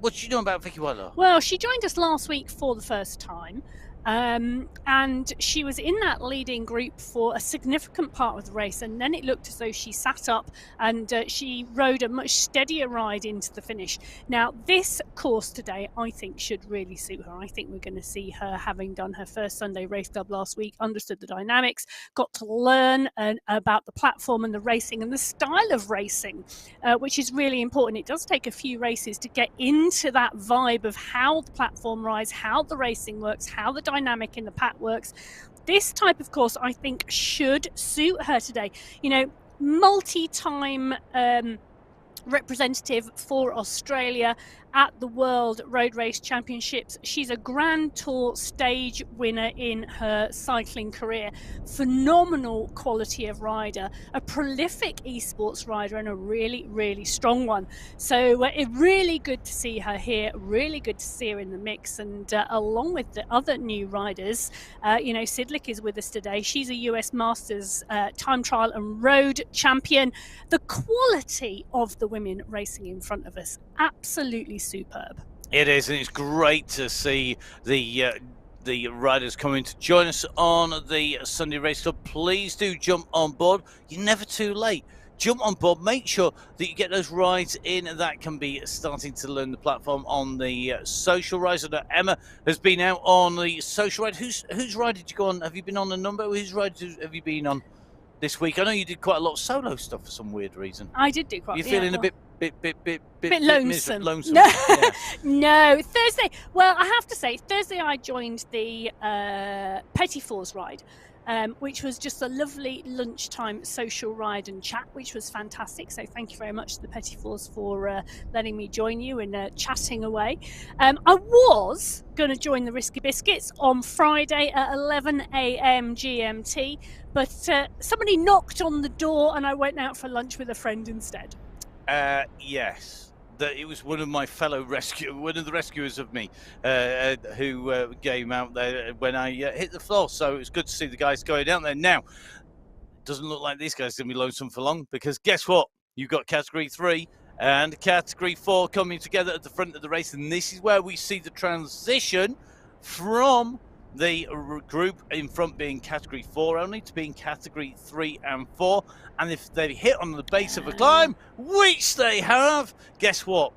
What do you know about Vicky Whitelaw? Well, she joined us last week for the first time. And she was in that leading group for a significant part of the race, and then it looked as though she sat up and she rode a much steadier ride into the finish. Now, this course today, I think, should really suit her. I think we're going to see her, having done her first Sunday Race Club last week, understood the dynamics, got to learn about the platform and the racing and the style of racing, which is really important. It does take a few races to get into that vibe of how the platform rides, how the racing works, how the dynamic in the pack works. This type of course, I think, should suit her today. You know, multi-time representative for Australia at the World Road Race Championships. She's a Grand Tour stage winner in her cycling career. Phenomenal quality of rider, a prolific esports rider, and a really, really strong one. So it's really good to see her here, really good to see her in the mix. And along with the other new riders, Sidlik is with us today. She's a US Masters time trial and road champion. The quality of the women racing in front of us, absolutely superb. It is, and it's great to see the riders coming to join us on the Sunday Race Club. Please do jump on board. You're never too late. Jump on board. Make sure that you get those rides in. That can be starting to learn the platform on the social ride. So that Emma has been out on the social ride. Whose ride did you go on? Have you been on a number? Whose ride have you been on this week? I know you did quite a lot of solo stuff for some weird reason. I did do quite. You're feeling a bit lonesome. Lonesome. No, yeah. No. Thursday. Well, I have to say, Thursday I joined the Petit Fours ride, which was just a lovely lunchtime social ride and chat, which was fantastic. So thank you very much to the Petit Fours for letting me join you and chatting away. I was going to join the Risky Biscuits on Friday at 11 a.m. GMT, but somebody knocked on the door and I went out for lunch with a friend instead. Yes, it was one of my fellow one of the rescuers of me, who came out there when I hit the floor. So it was good to see the guys going out there. Now, it doesn't look like these guys are going to be lonesome for long, because guess what? You've got Category 3 and Category 4 coming together at the front of the race, and this is where we see the transition from the group in front being Category 4 only to being Category 3 and 4. And if they hit on the base of a climb, which they have, guess what?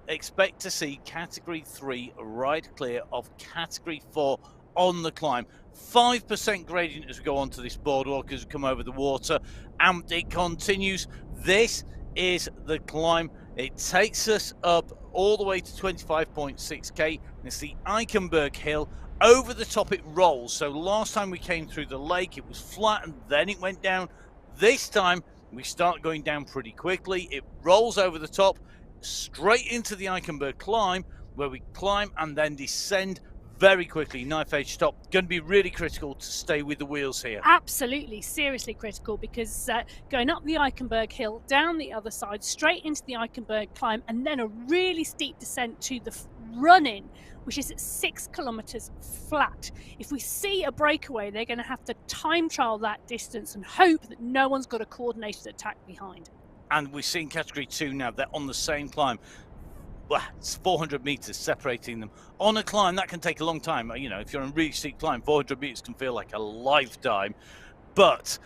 Expect to see Category 3 ride clear of Category 4 on the climb. 5% gradient as we go onto this boardwalk as we come over the water, and it continues. This is the climb. It takes us up all the way to 25.6k. It's the Eichenberg Hill. Over the top it rolls. So last time we came through the lake, it was flat and then it went down. This time we start going down pretty quickly. It rolls over the top straight into the Eichenberg climb, where we climb and then descend very quickly. Knife edge stop. Going to be really critical to stay with the wheels here. Absolutely, seriously critical, because going up the Eichenberg Hill, down the other side, straight into the Eichenberg climb, and then a really steep descent to the run-in, which is at 6 kilometers flat. If we see a breakaway, they're going to have to time trial that distance and hope that no one's got a coordinated attack behind. And we're seeing Category 2 now. They're on the same climb. well, it's 400 meters separating them. On a climb, that can take a long time. You know, if you're on a really steep climb, 400 meters can feel like a lifetime. But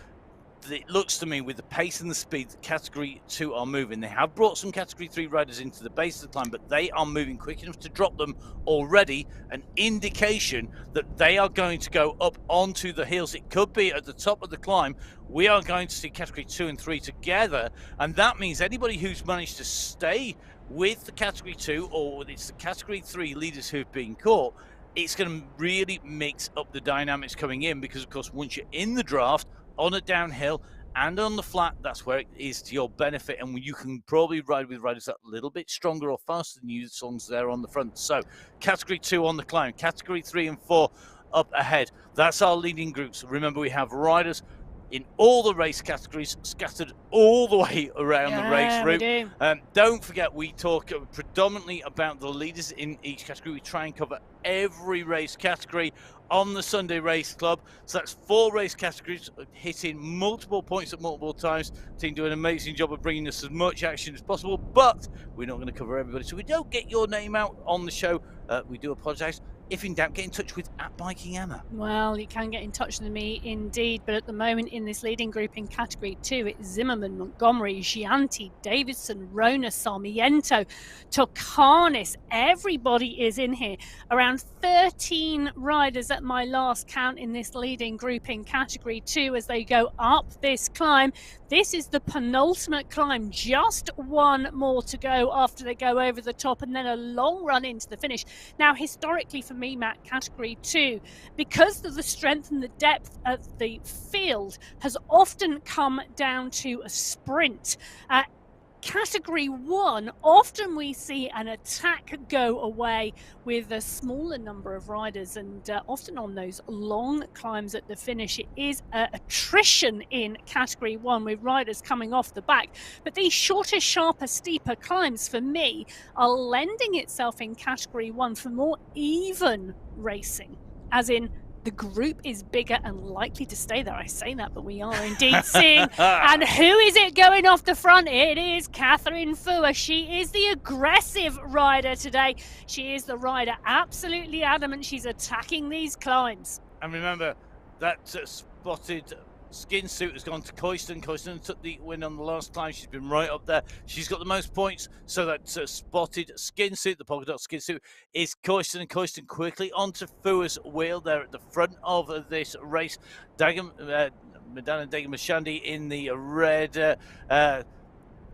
it looks to me, with the pace and the speed that Category 2 are moving, they have brought some Category 3 riders into the base of the climb, but they are moving quick enough to drop them already, an indication that they are going to go up onto the hills. It could be at the top of the climb, we are going to see Category 2 and 3 together, and that means anybody who's managed to stay with the Category 2, or it's the Category 3 leaders who've been caught, it's going to really mix up the dynamics coming in, because of course once you're in the draft, on a downhill and on the flat, that's where it is to your benefit, and you can probably ride with riders that are a little bit stronger or faster than you, as long as they're on the front. So Category 2 on the climb, Category 3 and 4 up ahead. That's our leading groups. Remember, we have riders in all the race categories scattered all the way around the race route. Don't forget, we talk predominantly about the leaders in each category. We try and cover every race category on the Sunday Race Club. So that's 4 race categories, hitting multiple points at multiple times. The team do an amazing job of bringing us as much action as possible, but we're not going to cover everybody. So we don't get your name out on the show. We do apologise. If in doubt, get in touch with @BikingEmma. Well, you can get in touch with me indeed, but at the moment in this leading group in Category 2, it's Zimmerman, Montgomery, Gianti, Davidson, Rona, Sarmiento, Tokanis. Everybody is in here. Around 13 riders at my last count in this leading group in Category 2 as they go up this climb. This is the penultimate climb, just one more to go after they go over the top, and then a long run into the finish. Now, historically for me, Matt, Category 2, because of the strength and the depth of the field, has often come down to a sprint. Category 1, often we see an attack go away with a smaller number of riders, and often on those long climbs at the finish, it is attrition in Category 1 with riders coming off the back. But these shorter, sharper, steeper climbs, for me, are lending itself in Category 1 for more even racing, as in the group is bigger and likely to stay there. I say that, but we are indeed seeing. And who is it going off the front? It is Catherine Fua. She is the aggressive rider today. She is the rider absolutely adamant she's attacking these climbs. And remember, that spotted skin suit has gone to Coyston. Coyston took the win on the last climb. She's been right up there. She's got the most points. So that spotted skin suit, the polka dot skin suit, is Coyston. And Coyston quickly onto Fua's wheel there at the front of this race. Madana Dagamashandi in the red.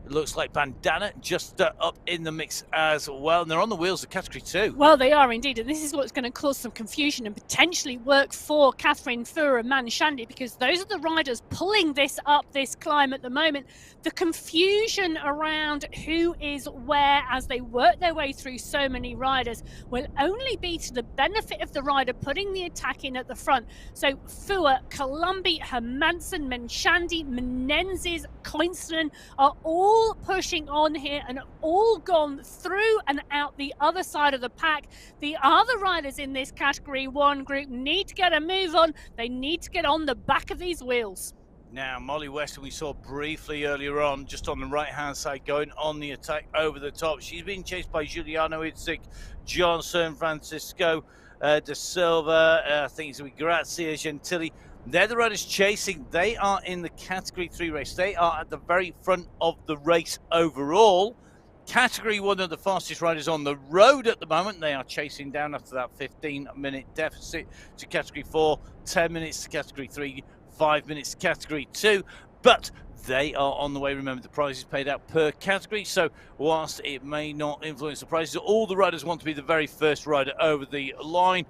Looks like Bandana just up in the mix as well. And they're on the wheels of Category 2. Well, they are indeed. And this is what's going to cause some confusion and potentially work for Catherine Fura and Manshandi, because those are the riders pulling this up this climb at the moment. The confusion around who is where as they work their way through so many riders will only be to the benefit of the rider putting the attack in at the front. So Fua, Columbi, Hermansen, Manshandi, Menenzes, Coinston are all pushing on here and all gone through and out the other side of the pack. The other riders in this Category 1 group need to get a move on. They need to get on the back of these wheels. Now, Molly Weston, we saw briefly earlier on, just on the right-hand side, going on the attack over the top. She's being chased by Giuliano Itzik, Johnson, Francisco De Silva, I think it's Grazia Gentili. They're the riders chasing. They are in the Category 3 race. They are at the very front of the race overall. Category 1 are the fastest riders on the road at the moment. They are chasing down after that 15-minute deficit to Category 4, 10 minutes to Category 3, 5 minutes to Category 2. But they are on the way. Remember, the prize is paid out per category, so whilst it may not influence the prizes, all the riders want to be the very first rider over the line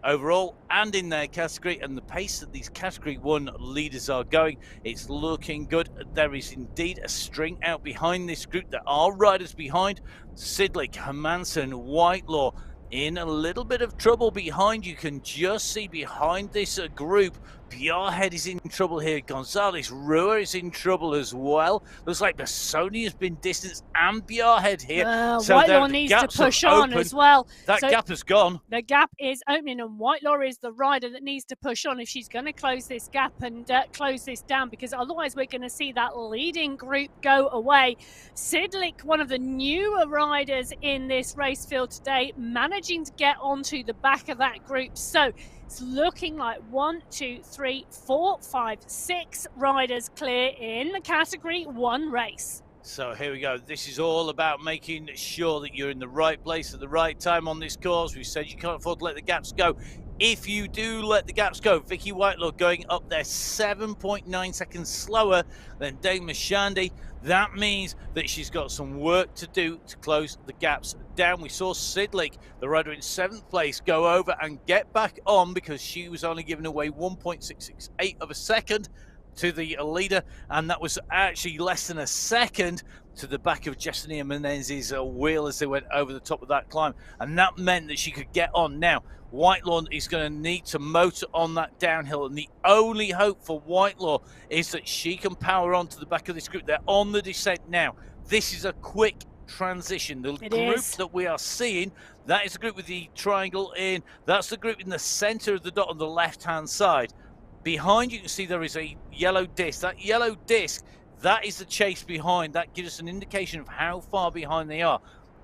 overall and in their category. And the pace that these Category 1 leaders are going, it's looking good. There is indeed a string out behind this group. There are riders behind. Sidlick, Hermansen, Whitelaw in a little bit of trouble behind. You can just see behind this group Bjarhead is in trouble here. Gonzalez Rua is in trouble as well. Looks like Bassoni has been distanced and Bjarhead here. So Whitelaw needs to push on as well. That gap has gone. The gap is opening, and Whitelaw is the rider that needs to push on if she's going to close this gap and close this down, because otherwise we're going to see that leading group go away. Sidlick, one of the newer riders in this race field today, managing to get onto the back of that group. So it's looking like 1, 2, 3, 4, 5, 6 riders clear in the Category 1 race. So here we go. This is all about making sure that you're in the right place at the right time on this course. We said you can't afford to let the gaps go. If you do let the gaps go, Vicky Whitelaw going up there 7.9 seconds slower than Dame Mashandi. That means that she's got some work to do to close the gaps down. We saw Sidlick, the rider in 7th place, go over and get back on because she was only giving away 1.668 of a second to the leader, and that was actually less than a second to the back of Jessenia Menezes' wheel as they went over the top of that climb, and that meant that she could get on. Now Whitelaw is going to need to motor on that downhill, and the only hope for Whitelaw is that she can power on to the back of this group. They're on the descent now. This is a quick transition. The group that we are seeing, that is the group with the triangle in. That's the group in the center of the dot on the left hand side. Behind you can see there is a yellow disc. That yellow disc, that is the chase behind. That gives us an indication of how far behind they are.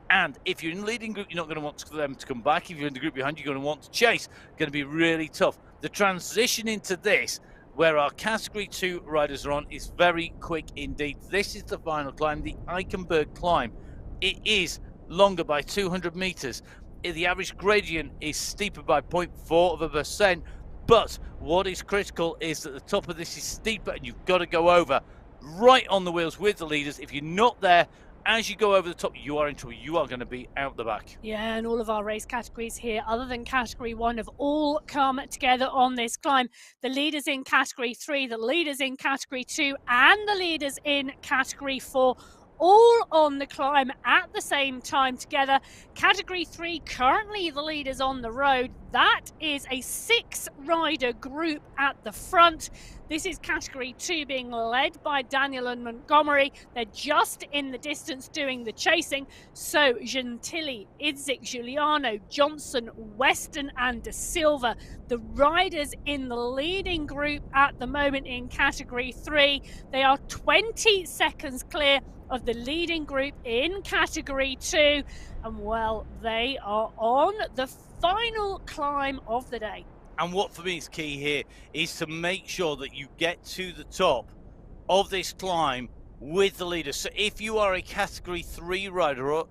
And if you're in the leading group, you're not going to want them to come back. If you're in the group behind, you're going to want to chase. Going to be really tough. The transition into this, where our Category 2 riders are on, is very quick indeed. This is the final climb, the Eichenberg climb. It is longer by 200 meters. The average gradient is steeper by 0.4%. But what is critical is that the top of this is steeper, and you've got to go over right on the wheels with the leaders. If you're not there, as you go over the top, you are in trouble. You are going to be out the back. Yeah, and all of our race categories here, other than Category 1, have all come together on this climb. The leaders in Category 3, the leaders in Category 2, and the leaders in Category 4, all on the climb at the same time together. Category 3, currently the leaders on the road. That is a 6-rider group at the front. This is Category 2 being led by Daniel and Montgomery. They're just in the distance doing the chasing. So Gentili, Idzik, Giuliano, Johnson, Weston and De Silva, the riders in the leading group at the moment in Category 3. They are 20 seconds clear of the leading group in Category 2, and well, they are on the final climb of the day. And what for me is key here is to make sure that you get to the top of this climb with the leader. So if you are a Category 3 rider or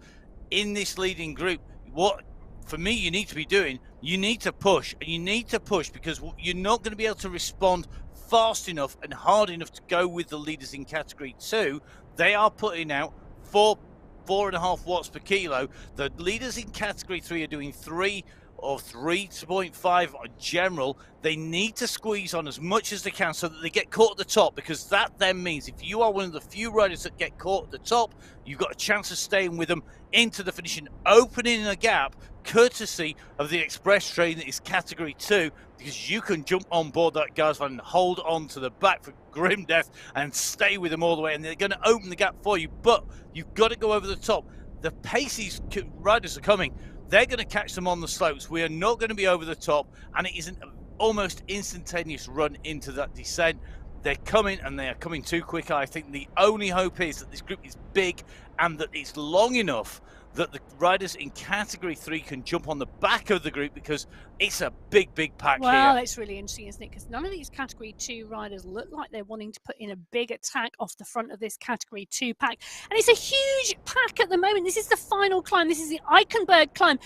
in this leading group, what for me you need to be doing, you need to push, and you need to push because you're not going to be able to respond fast enough and hard enough to go with the leaders in Category 2. They are putting out 4.5 watts per kilo. The leaders in Category 3 are doing 3 or 3.5 general. They need to squeeze on as much as they can so that they get caught at the top, because that then means if you are one of the few riders that get caught at the top, you've got a chance of staying with them into the finish and opening a gap courtesy of the express train that is Category 2, because you can jump on board that guys van and hold on to the back for grim death and stay with them all the way, and they're going to open the gap for you, but you've got to go over the top. The paces riders are coming. They're going to catch them on the slopes. We are not going to be over the top, and it is an almost instantaneous run into that descent. They're coming, and they are coming too quick. I think the only hope is that this group is big and that it's long enough that the riders in Category 3 can jump on the back of the group, because it's a big pack here. Well, it's really interesting, isn't it? Because none of these Category 2 riders look like they're wanting to put in a big attack off the front of this Category 2 pack. And it's a huge pack at the moment. This is the final climb. This is the Eichenberg climb.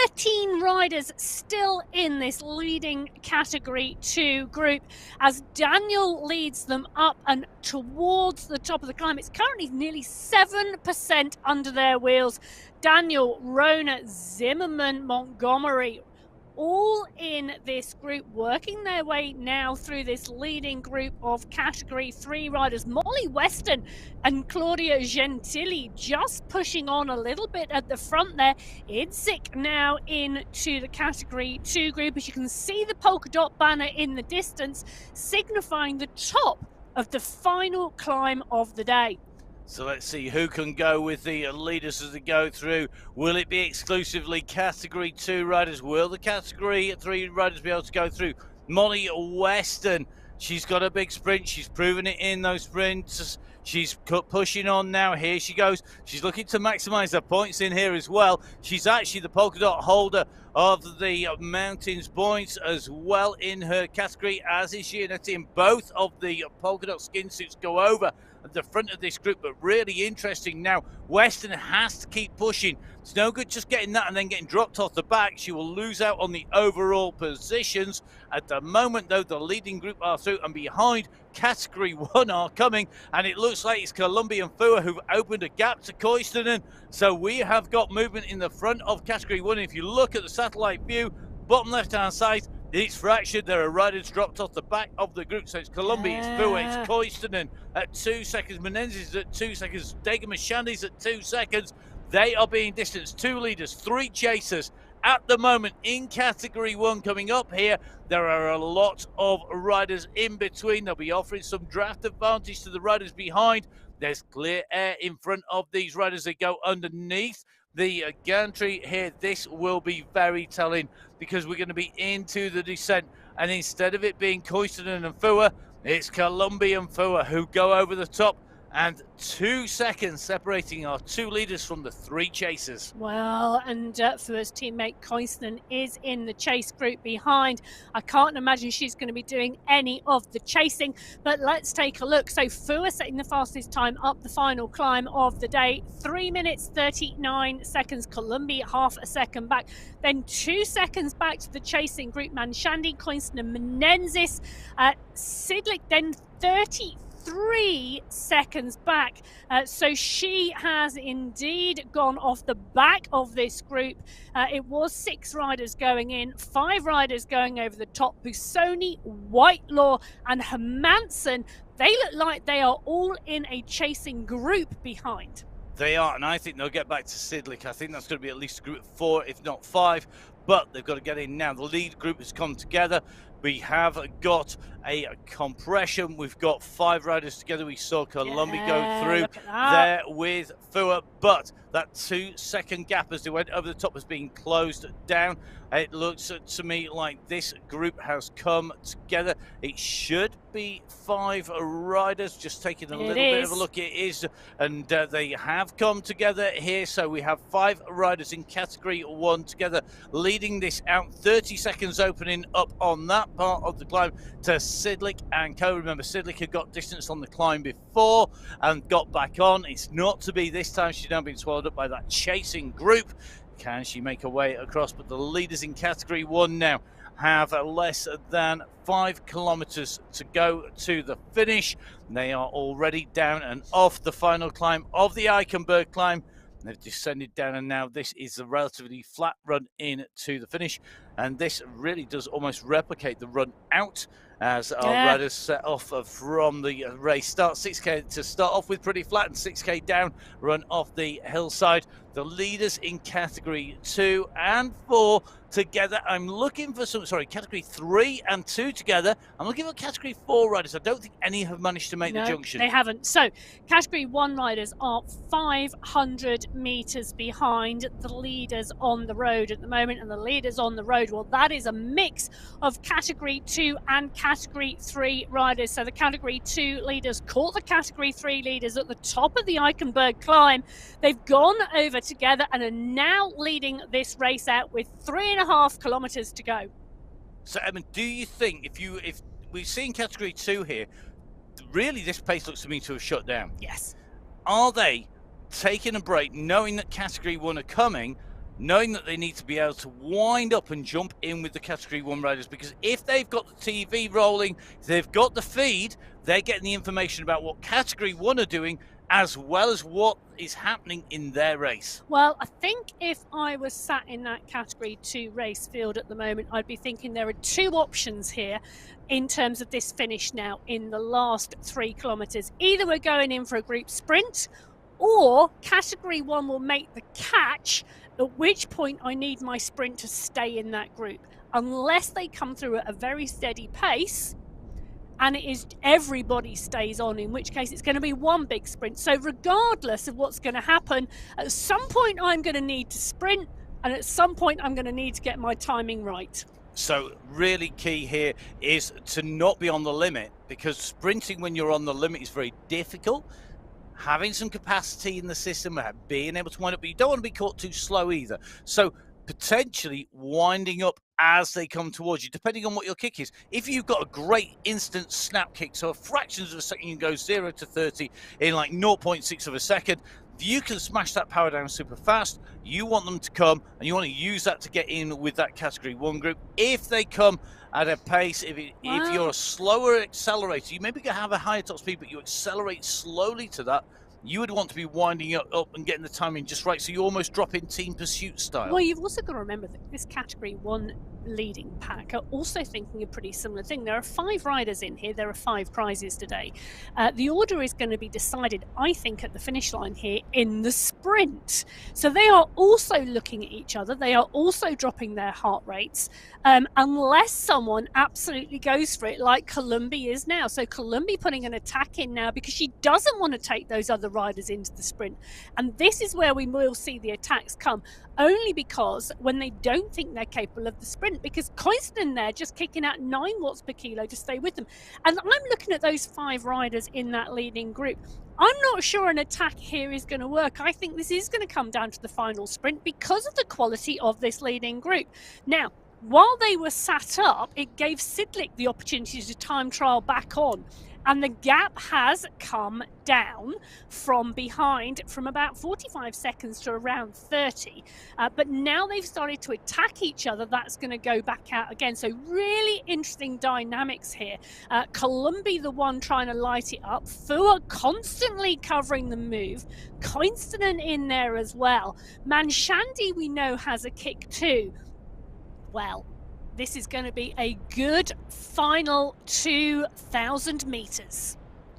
13 riders still in this leading Category 2 group as Daniel leads them up and towards the top of the climb. It's currently nearly 7% under their wheels. Daniel, Rona, Zimmerman, Montgomery, all in this group, working their way now through this leading group of Category 3 riders. Molly Weston and Claudia Gentili just pushing on a little bit at the front there. Idzik now into the Category 2 group. As you can see the polka dot banner in the distance, signifying the top of the final climb of the day. So let's see who can go with the leaders as they go through. Will it be exclusively Category 2 riders? Will the Category 3 riders be able to go through? Molly Weston, she's got a big sprint. She's proven it in those sprints. She's pushing on now. Here she goes. She's looking to maximize her points in here as well. She's actually the polka dot holder of the mountains points as well in her category, as is Giannetti. And both of the polka dot skin suits go over at the front of this group. But really interesting now, Weston has to keep pushing. It's no good just getting that and then getting dropped off the back. She will lose out on the overall positions. At the moment, though, the leading group are through, and behind Category 1 are coming, and it looks like it's Columbia and Fua who've opened a gap to Koistonen. So we have got movement in the front of Category 1. If you look at the satellite view, bottom left-hand side, it's fractured. There are riders dropped off the back of the group. So it's Columbia, it's Fua, it's Koistonen at 2 seconds, Menendez at 2 seconds, Degemashandi's at 2 seconds. They are being distanced. 2 leaders, 3 chasers at the moment in Category 1. Coming up here, there are a lot of riders in between. They'll be offering some draft advantage to the riders behind. There's clear air in front of these riders. They go underneath the gantry here. This will be very telling because we're going to be into the descent, and instead of it being Koistonen and Fua, it's Columbia and Fua who go over the top, and 2 seconds separating our 2 leaders from the 3 chasers. Well, and Fua's teammate Koistonen is in the chase group behind. I can't imagine she's going to be doing any of the chasing, but let's take a look. So Fua setting the fastest time up the final climb of the day, 3 minutes 39 seconds. Columbia half a second back, then 2 seconds back to the chasing group. Manshandi, Koistonen, Menenzes, Sidlik, then 33 seconds back. So she has indeed gone off the back of this group. It was 6 riders going in, 5 riders going over the top. Busoni, Whitelaw and Hermansen, they look like they are all in a chasing group behind. They are, and I think they'll get back to Sidlik. I think that's going to be at least a group of 4, if not 5, but they've got to get in now. The lead group has come together. We have got a compression. We've got 5 riders together. We saw Columbia go through there with Fua, but that 2 second gap as they went over the top has been closed down. It looks to me like this group has come together. It should be 5 riders. Just taking a little bit of a look. It is, and they have come together here. So we have 5 riders in Category 1 together, leading this out. 30 seconds opening up on that part of the climb to Sidlik and co. Remember, Sidlik had got distance on the climb before and got back on. It's not to be this time. She's now been swallowed up by that chasing group. Can she make her way across? But the leaders in Category 1 now have less than 5 kilometers to go to the finish. They are already down and off the final climb of the Eichenberg climb. They've descended down, and now this is a relatively flat run in to the finish, and this really does almost replicate the run out as our riders set off from the race start. 6k to start off with, pretty flat, and 6k down, run off the hillside. The leaders in Category 2 and 4 together. I'm looking for some, Category 3 and 2 together. I'm looking for Category 4 riders. I don't think any have managed to make the junction. They haven't. So Category 1 riders are 500 meters behind the leaders on the road at the moment, and the leaders on the road, well, that is a mix of Category 2 and Category 3 riders. So the Category 2 leaders caught the Category 3 leaders at the top of the Eichenberg climb. They've gone over together and are now leading this race out with 3.5 kilometers to go. So, Edmund, do you think if we've seen Category 2 here, really this pace looks to me to have shut down? Yes. Are they taking a break, knowing that Category 1 are coming, knowing that they need to be able to wind up and jump in with the Category 1 riders? Because if they've got the TV rolling, if they've got the feed, they're getting the information about what Category 1 are doing, as well as what is happening in their race? Well, I think if I was sat in that Category 2 race field at the moment, I'd be thinking there are two options here in terms of this finish now in the last 3 kilometres. Either we're going in for a group sprint, or Category 1 will make the catch, at which point I need my sprint to stay in that group. Unless they come through at a very steady pace, and it is everybody stays on, in which case it's going to be one big sprint. So regardless of what's going to happen, at some point I'm going to need to sprint, and at some point I'm going to need to get my timing right. So really key here is to not be on the limit, because sprinting when you're on the limit is very difficult. Having some capacity in the system, being able to wind up, but you don't want to be caught too slow either. So potentially winding up as they come towards you, depending on what your kick is. If you've got a great instant snap kick, so a fractions of a second, you can go 0 to 30 in like 0.6 of a second. If you can smash that power down super fast, you want them to come, and you want to use that to get in with that Category 1 group. If they come at a pace, if you're a slower accelerator, you maybe have a higher top speed, but you accelerate slowly to that, you would want to be winding up and getting the timing just right, so you almost drop in team pursuit style. Well, you've also got to remember that this Category 1 leading pack are also thinking a pretty similar thing. There are 5 riders in here. There are 5 prizes today. The order is going to be decided, I think, at the finish line here in the sprint. So they are also looking at each other. They are also dropping their heart rates, unless someone absolutely goes for it, like Columbi is now. So Columbi putting an attack in now because she doesn't want to take those other riders into the sprint. And this is where we will see the attacks come, only because when they don't think they're capable of the sprint, because Koisten there just kicking out 9 watts per kilo to stay with them. And I'm looking at those 5 riders in that leading group. I'm not sure an attack here is going to work. I think this is going to come down to the final sprint because of the quality of this leading group. Now, while they were sat up, it gave Sidlik the opportunity to time trial back on. And the gap has come down from behind from about 45 seconds to around 30. But now they've started to attack each other. That's going to go back out again. So really interesting dynamics here. Columbi, the one trying to light it up. Fua constantly covering the move. Koinstinen in there as well. Manshandi, we know, has a kick too. Well, this is going to be a good final 2,000 meters.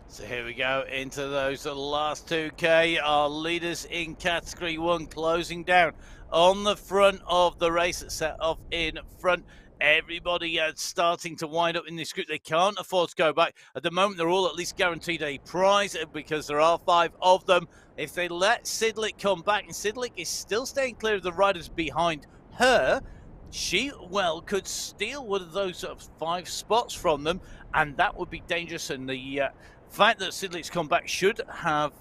So here we go into those last 2K. Our leaders in Category 1 closing down on the front of the race, set off in front. Everybody starting to wind up in this group. They can't afford to go back. At the moment, they're all at least guaranteed a prize because there are 5 of them. If they let Sidlik come back, and Sidlik is still staying clear of the riders behind her, she, well, could steal one of those 5 spots from them, and that would be dangerous. And the fact that Sidlik's come back should have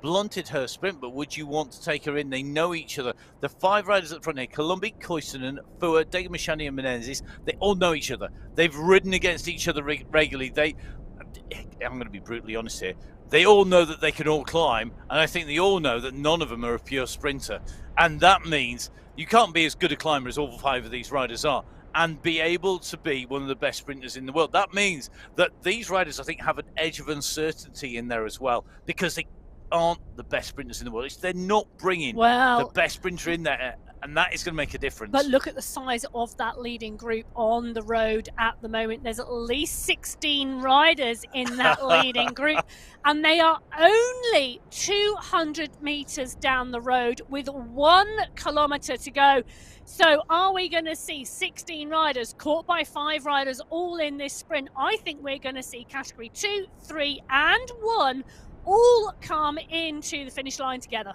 blunted her sprint, but would you want to take her in? They know each other. The 5 riders at front here, Columbi, Koistinen, Fua, Degamashani and Menezes, they all know each other. They've ridden against each other regularly. I'm going to be brutally honest here, they all know that they can all climb, and I think they all know that none of them are a pure sprinter. And that means you can't be as good a climber as all 5 of these riders are and be able to be one of the best sprinters in the world. That means that these riders, I think, have an edge of uncertainty in there as well, because they aren't the best sprinters in the world. They're not bringing the best sprinter in there, and that is going to make a difference. But look at the size of that leading group on the road at the moment. There's at least 16 riders in that leading group, and they are only 200 meters down the road with 1 kilometer to go. So are we going to see 16 riders caught by 5 riders all in this sprint? I think we're going to see Category 2, 3 and 1 all come into the finish line together.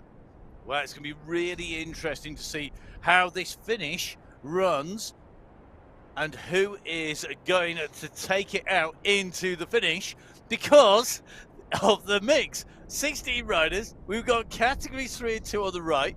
Well, it's going to be really interesting to see how this finish runs and who is going to take it out into the finish, because of the mix. 16 riders. We've got Category 3 and 2 on the right.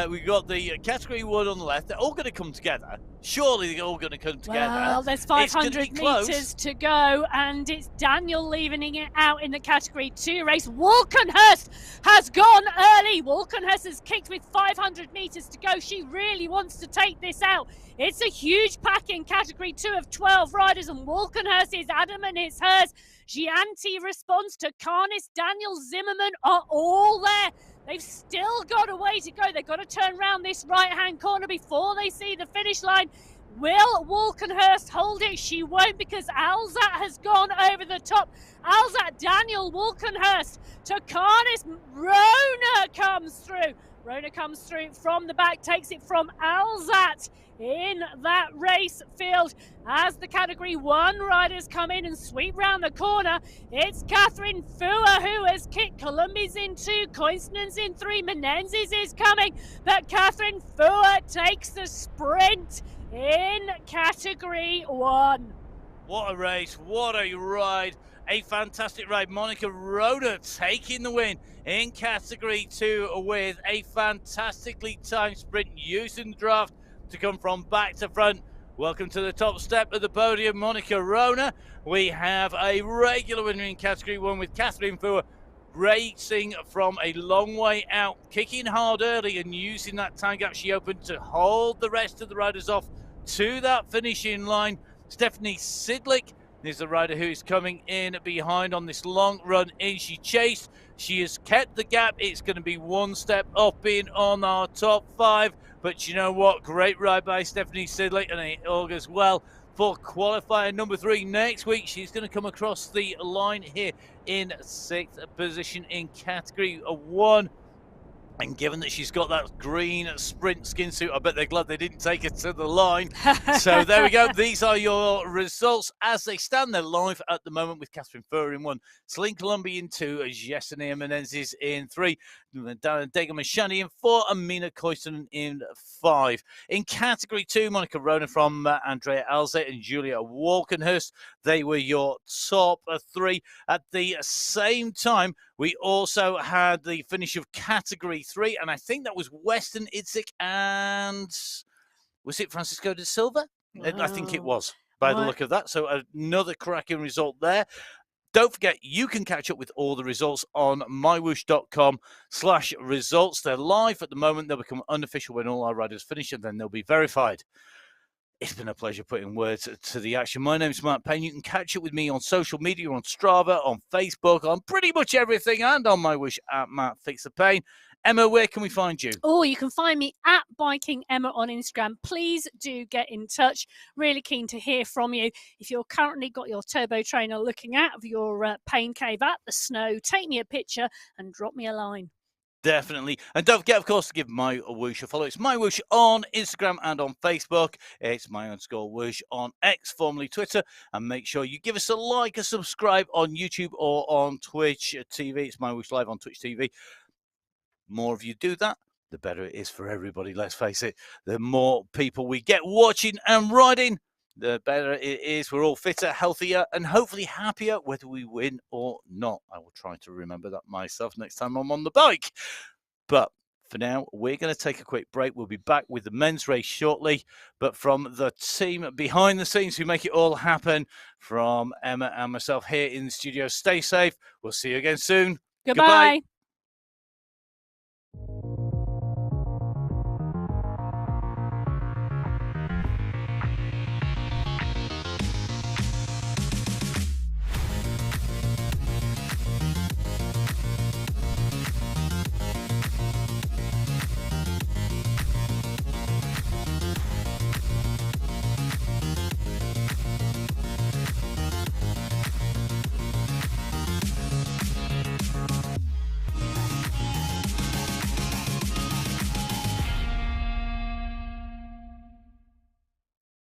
We've got the Category 1 on the left. They're all going to come together. Surely they're all going to come together. Well, there's 500 meters to go, and it's Daniel leaving it out in the Category 2 race. Walkenhurst has gone early. Walkenhurst has kicked with 500 meters to go. She really wants to take this out. It's a huge pack in Category 2 of 12 riders, and Walkenhurst is adamant it's hers. Gianti responds to Carnis. Daniel Zimmer armament are all there. They've still got a way to go. They've got to turn around this right-hand corner before they see the finish line. Will Walkenhurst hold it? She won't, because Alzat has gone over the top. Alzat, Daniel Walkenhurst to Carnis. Rona comes through. Rona comes through from the back, takes it from Alzat in that race field. As the Category 1 riders come in and sweep round the corner, it's Catherine Fua who has kicked. Columbi's in 2, Koisnen's in 3, Menendez is coming, but Catherine Fua takes the sprint in Category 1. What a race, what a ride. A fantastic ride. Monica Rona taking the win in Category 2 with a fantastically timed sprint, using the draft to come from back to front. Welcome to the top step of the podium, Monica Rona. We have a regular winner in Category 1 with Catherine Fua racing from a long way out, kicking hard early and using that time gap she opened to hold the rest of the riders off to that finishing line. Stephanie Sidlick is the rider who is coming in behind on this long run in. She chased, she has kept the gap. It's going to be one step up in on our top 5. But you know what? Great ride by Stephanie Sidlick, and it augurs well for qualifier number 3 next week. She's going to come across the line here in 6th position in Category 1. And given that she's got that green sprint skin suit, I bet they're glad they didn't take her to the line. So there we go. These are your results as they stand. They're live at the moment with Catherine Furr in 1, Celine Colombi in 2, Yesenia Menendez in 3, Dana Degamashani in 4, and Mina Koisten in 5. In Category 2, Monica Rona from Andrea Alze and Julia Walkenhurst. They were your top 3. At the same time, we also had the finish of Category 3, and I think that was Weston Itzik and was it Francisco de Silva? I think it was, by the look of that. So another cracking result there. Don't forget, you can catch up with all the results on mywhoosh.com/results. They're live at the moment. They'll become unofficial when all our riders finish, and then they'll be verified. It's been a pleasure putting words to the action. My name's Matt Payne. You can catch up with me on social media, on Strava, on Facebook, on pretty much everything, and on MyWhoosh at Matt Fix the Pain. Emma, where can we find you? Oh, you can find me at Biking Emma on Instagram. Please do get in touch. Really keen to hear from you. If you're currently got your turbo trainer looking out of your pain cave at the snow, take me a picture and drop me a line. Definitely. And don't forget, of course, to give MyWhoosh a follow. It's MyWhoosh on Instagram and on Facebook. It's my_whoosh on X, formerly Twitter. And make sure you give us a like, a subscribe on YouTube or on Twitch TV. It's MyWhoosh Live on Twitch TV. More of you do that, the better it is for everybody. Let's face it. The more people we get watching and riding, the better it is. We're all fitter, healthier, and hopefully happier, whether we win or not. I will try to remember that myself next time I'm on the bike. But for now, we're going to take a quick break. We'll be back with the men's race shortly. But from the team behind the scenes who make it all happen, from Emma and myself here in the studio, stay safe. We'll see you again soon. Goodbye.